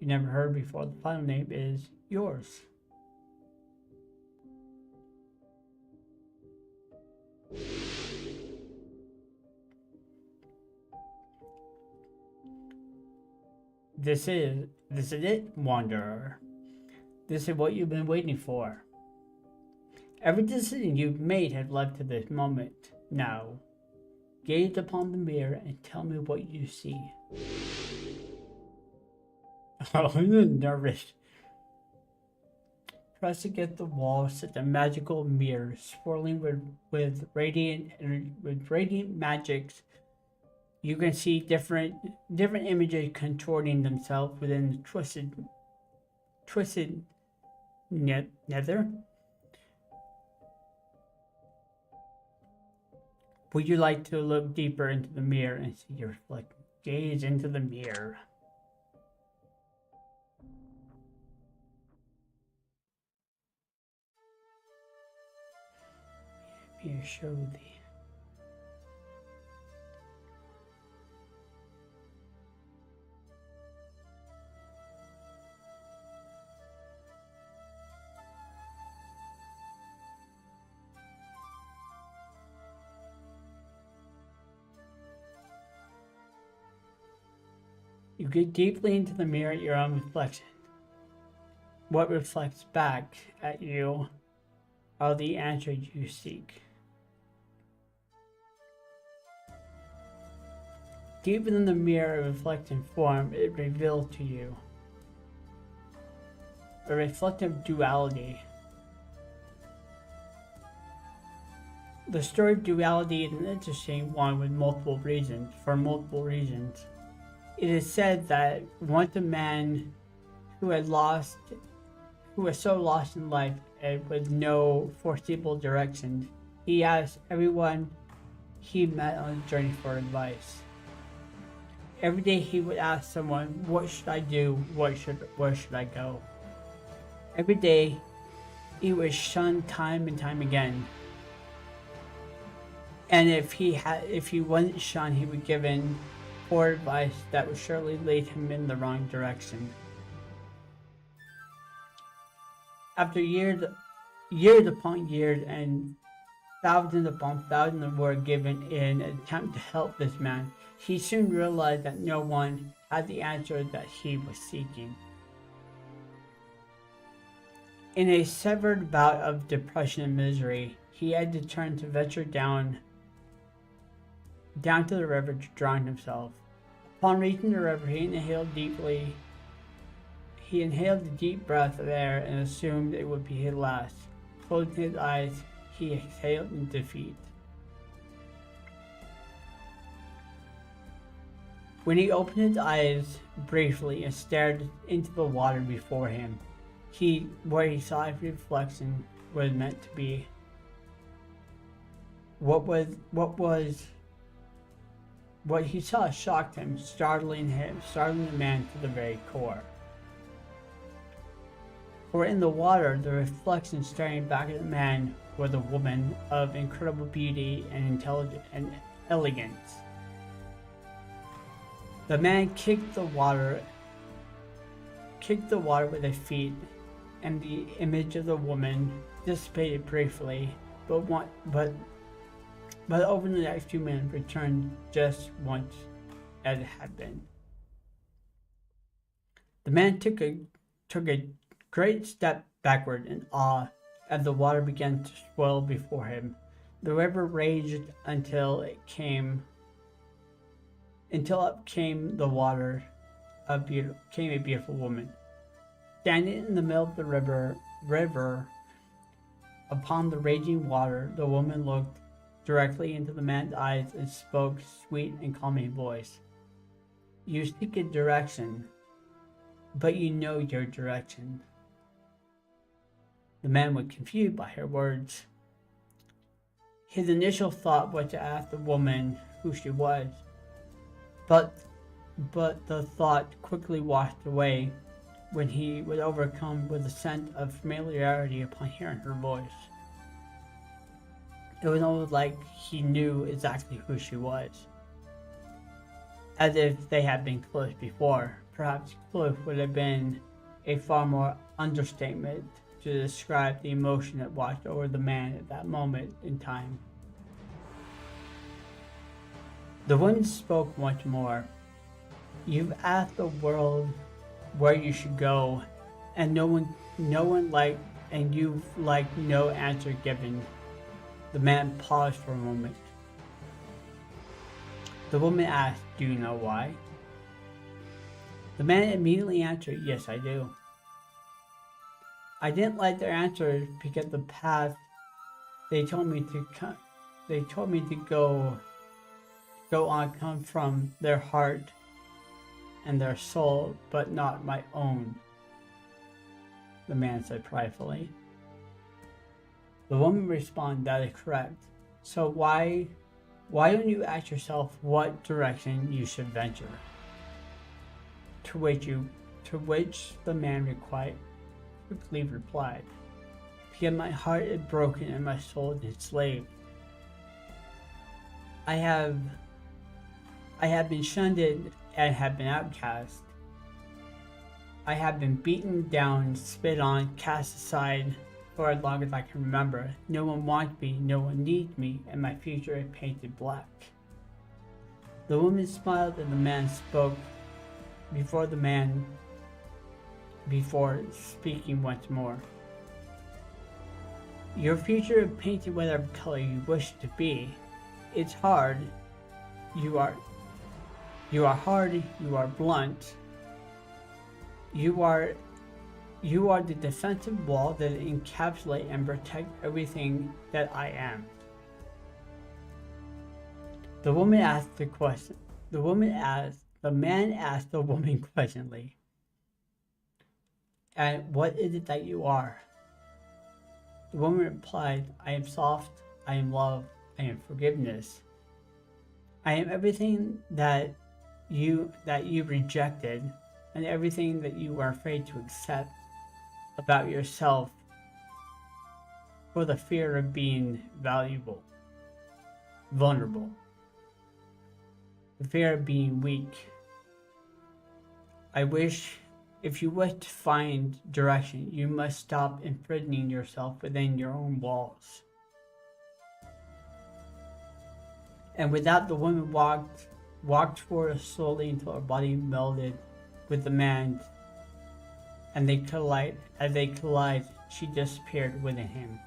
you never heard before. The final name is yours. This is it, Wanderer. This is what you've been waiting for. Every decision you've made has led to this moment. Now, gaze upon the mirror and tell me what you see. Oh, I'm nervous. Pressed against the wall sits a magical mirror, swirling with radiant magics. You can see different images contorting themselves within the twisted nether. Would you like to look deeper into the mirror and see your reflection? Gaze into the mirror. Mirror show thee. You get deeply into the mirror at your own reflection. What reflects back at you are the answers you seek. Deep within the mirror of reflecting form, it reveals to you a reflective duality. The story of duality is an interesting one with multiple reasons. For multiple reasons, it is said that once a man who was so lost in life and with no foreseeable direction, he asked everyone he met on a journey for advice. Every day he would ask someone, "What should I do? Where should I go?" Every day he was shunned time and time again. And if he wasn't shunned, he would give in poor advice that would surely lead him in the wrong direction. After years upon years and thousands upon thousands were given in an attempt to help this man, he soon realized that no one had the answer that he was seeking. In a severed bout of depression and misery, he had determined to venture down to the river to drown himself. Upon reaching the river, he inhaled a deep breath of air and assumed it would be his last. Closing his eyes, he exhaled in defeat. When he opened his eyes briefly and stared into the water before him, where he saw his reflection was meant to be. What he saw shocked him, startling the man to the very core. For in the water, the reflection staring back at the man was a woman of incredible beauty and intelligence and elegance. The man kicked the water with his feet, and the image of the woman dissipated briefly, but over the next few minutes returned just once as it had been. The man took a great step backward in awe as the water began to swirl before him. The river raged until up came the water, came a beautiful woman. Standing in the middle of the river upon the raging water, the woman looked directly into the man's eyes and spoke sweet and calming voice. "You seek a direction, but you know your direction." The man was confused by her words. His initial thought was to ask the woman who she was, but the thought quickly washed away when he was overcome with a sense of familiarity upon hearing her voice. It was almost like he knew exactly who she was, as if they had been close before. Perhaps close would have been a far more understatement to describe the emotion that washed over the man at that moment in time. The woman spoke once more. "You've asked the world where you should go, and you've no answer given." The man paused for a moment. The woman asked, "Do you know why?" The man immediately answered, "Yes, I do." I didn't like their answers because the path they told me to go on come from their heart and their soul, but not my own, the man said pridefully. The woman responded, "That is correct. So why don't you ask yourself what direction you should venture?" To which the man quickly replied, "Because my heart is broken and my soul is enslaved. I have been shunned and have been outcast. I have been beaten down, spit on, cast aside for as long as I can remember. No one wants me, no one needs me, and my future is painted black." The woman smiled and the man spoke before the man before speaking once more. Your future is painted whatever color you wish it to be. It's hard. You are hard, you are blunt. You are the defensive wall that encapsulates and protects everything that I am. The woman asked the question. The man asked the woman questioningly, "And what is it that you are?" The woman replied, "I am soft, I am love, I am forgiveness. I am everything that you rejected and everything that you were afraid to accept about yourself for the fear of being vulnerable, the fear of being weak. I wish if you wish to find direction, you must stop imprisoning yourself within your own walls." And with that, the woman walked forward slowly until her body melded with the man, and as they collide, she disappeared within him.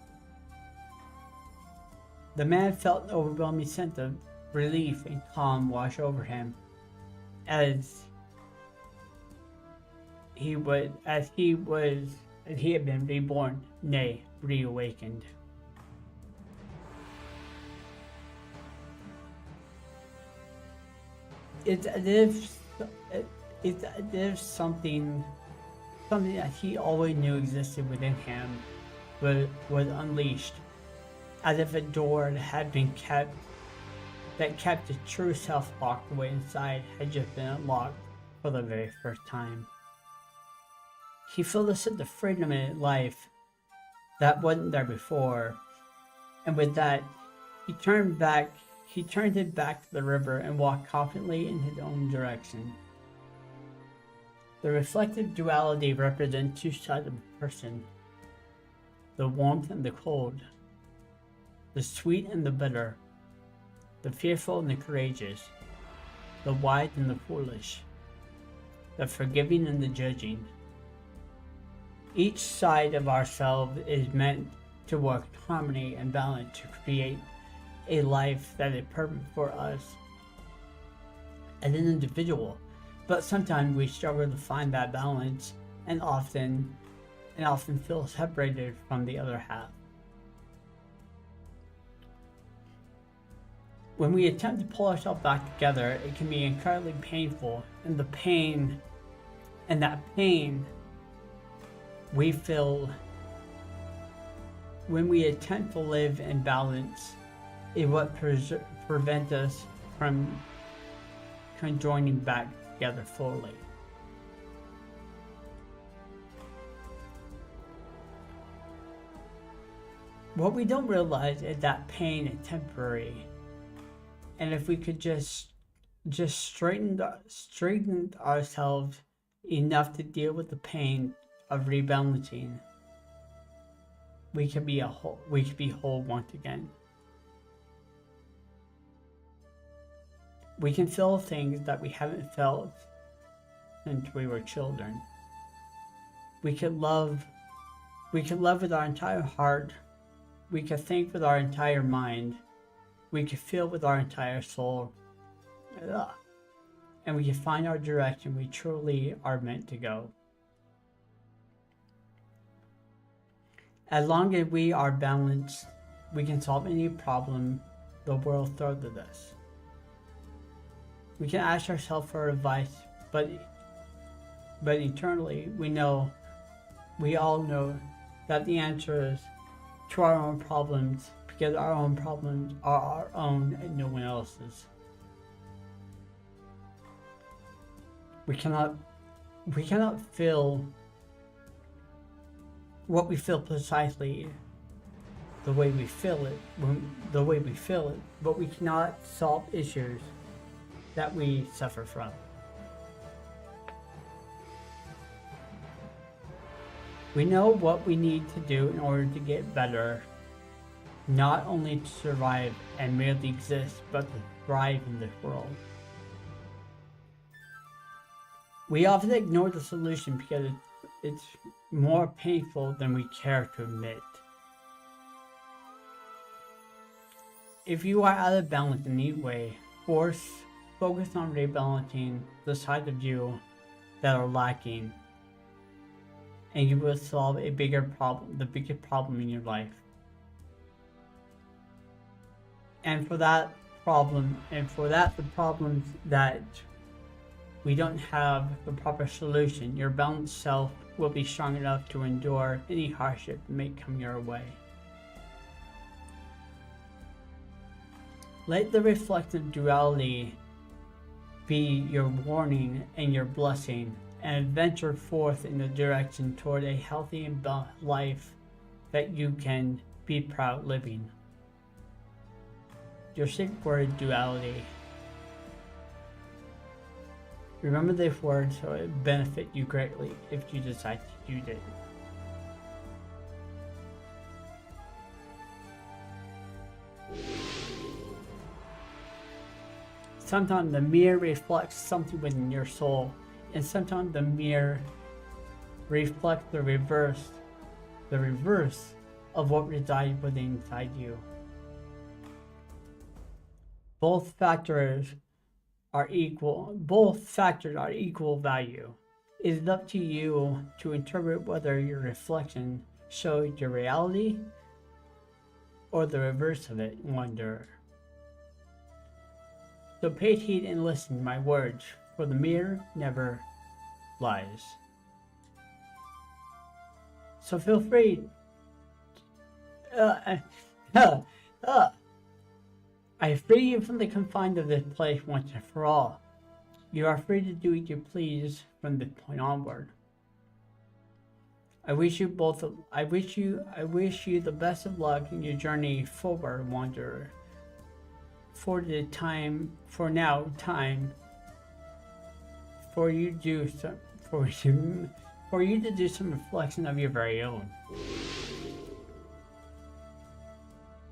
The man felt an overwhelming sense of relief and calm wash over him, as he had been reborn, nay, reawakened. It's as if something that he always knew existed within him was unleashed, as if a door that had been kept the true self locked away inside had just been unlocked for the very first time. He felt a sense of freedom in life that wasn't there before, and with that, he turned it back to the river and walked confidently in his own direction. The reflective duality represents two sides of a person: the warmth and the cold, the sweet and the bitter, the fearful and the courageous, the wise and the foolish, the forgiving and the judging. Each side of ourselves is meant to work in harmony and balance to create a life that is perfect for us as an individual, but sometimes we struggle to find that balance and often feel separated from the other half. When we attempt to pull ourselves back together, it can be incredibly painful, and that pain we feel when we attempt to live in balance is what prevents us from joining back together fully. What we don't realize is that pain is temporary, and if we could just straighten ourselves enough to deal with the pain of rebalancing, we could be whole once again. We can feel things that we haven't felt since we were children. We can love with our entire heart. We can think with our entire mind. We can feel with our entire soul. And we can find our direction we truly are meant to go. As long as we are balanced, we can solve any problem the world throws at us. We can ask ourselves for advice, but internally we all know that the answer is to our own problems, because our own problems are our own and no one else's. We cannot feel what we feel precisely the way we feel it, but we cannot solve issues that we suffer from. We know what we need to do in order to get better, not only to survive and merely exist, but to thrive in this world. We often ignore the solution because it's more painful than we care to admit. If you are out of balance in any way, focus on rebalancing the sides of you that are lacking, and you will solve the biggest problem in your life. And for the problems that we don't have the proper solution, your balanced self will be strong enough to endure any hardship that may come your way. Let the reflective duality be your warning and your blessing, and venture forth in the direction toward a healthy and life that you can be proud living. Your secret word, duality. Remember this word so it will benefit you greatly if you decide to use it. Sometimes the mirror reflects something within your soul, and sometimes the mirror reflects the reverse of what resides within inside you. Both factors are equal value. It is up to you to interpret whether your reflection shows your reality or the reverse of it. Wonder. So pay heed and listen to my words, for the mirror never lies. So feel free. I free you from the confines of this place once and for all. You are free to do what you please from this point onward. I wish you the best of luck in your journey forward, wanderer. For you to do some reflection of your very own.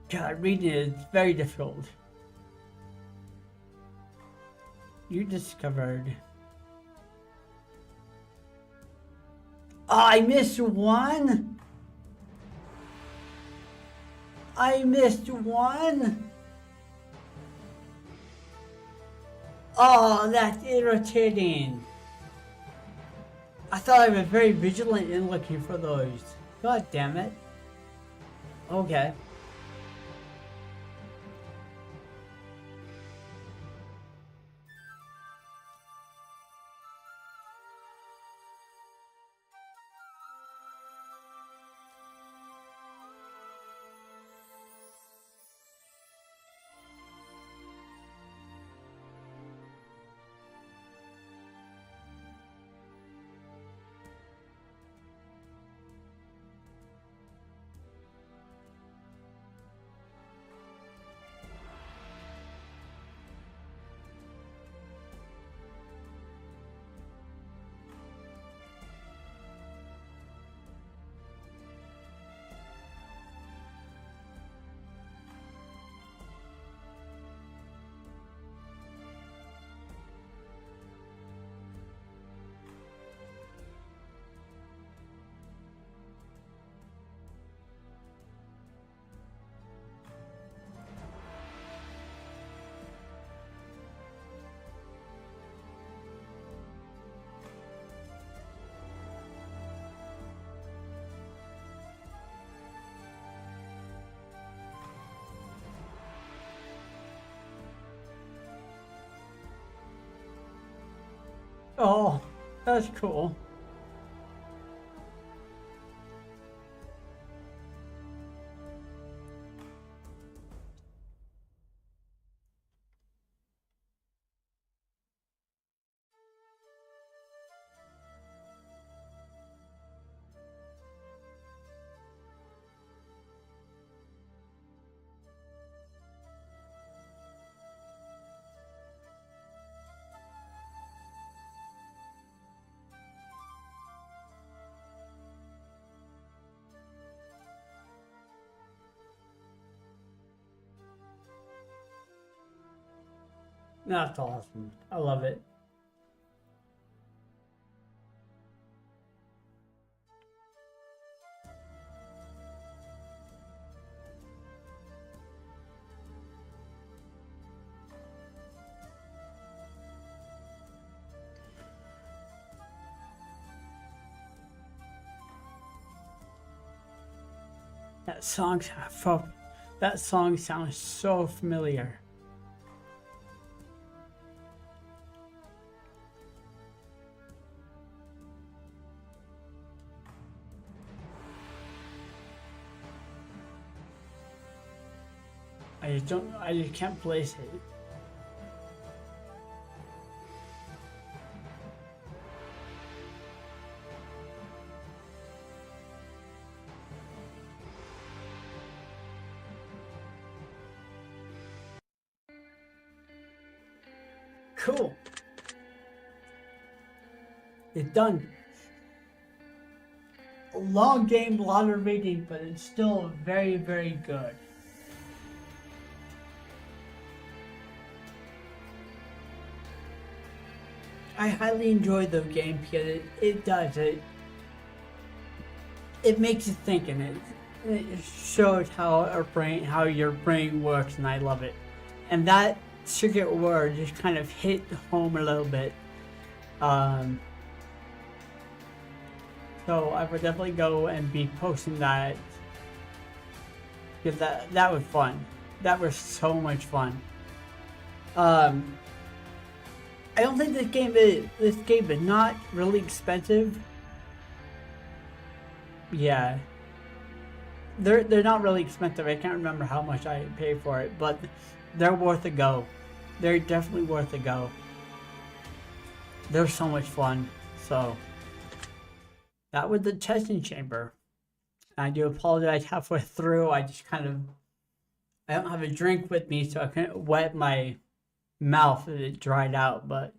God, reading it is very difficult. You discovered. Oh, I missed one. Oh, that's irritating. I thought I was very vigilant in looking for those. God damn it. Okay. Oh, that's cool. That's awesome. I love it. That song, that song sounds so familiar. I just can't place it. Cool. It's done. A long game, a lot of reading, but it's still very, very good. I highly enjoy the game because it makes you think, and it shows how your brain works, and I love it. And that secret word just kind of hit home a little bit. So I would definitely go and be posting that, because that was fun. That was so much fun. I don't think this game is not really expensive. Yeah, they're not really expensive. I can't remember how much I paid for it, but they're worth a go. They're definitely worth a go. They're so much fun. So that was the testing chamber. I do apologize halfway through. I don't have a drink with me, so I couldn't wet my mouth as it dried out. But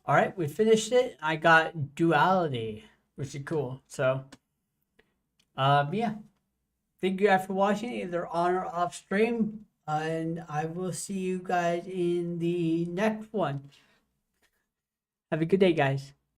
all right, we finished it. I got duality, which is cool. So yeah, thank you guys for watching, either on or off stream, and I will see you guys in the next one. Have a good day, guys.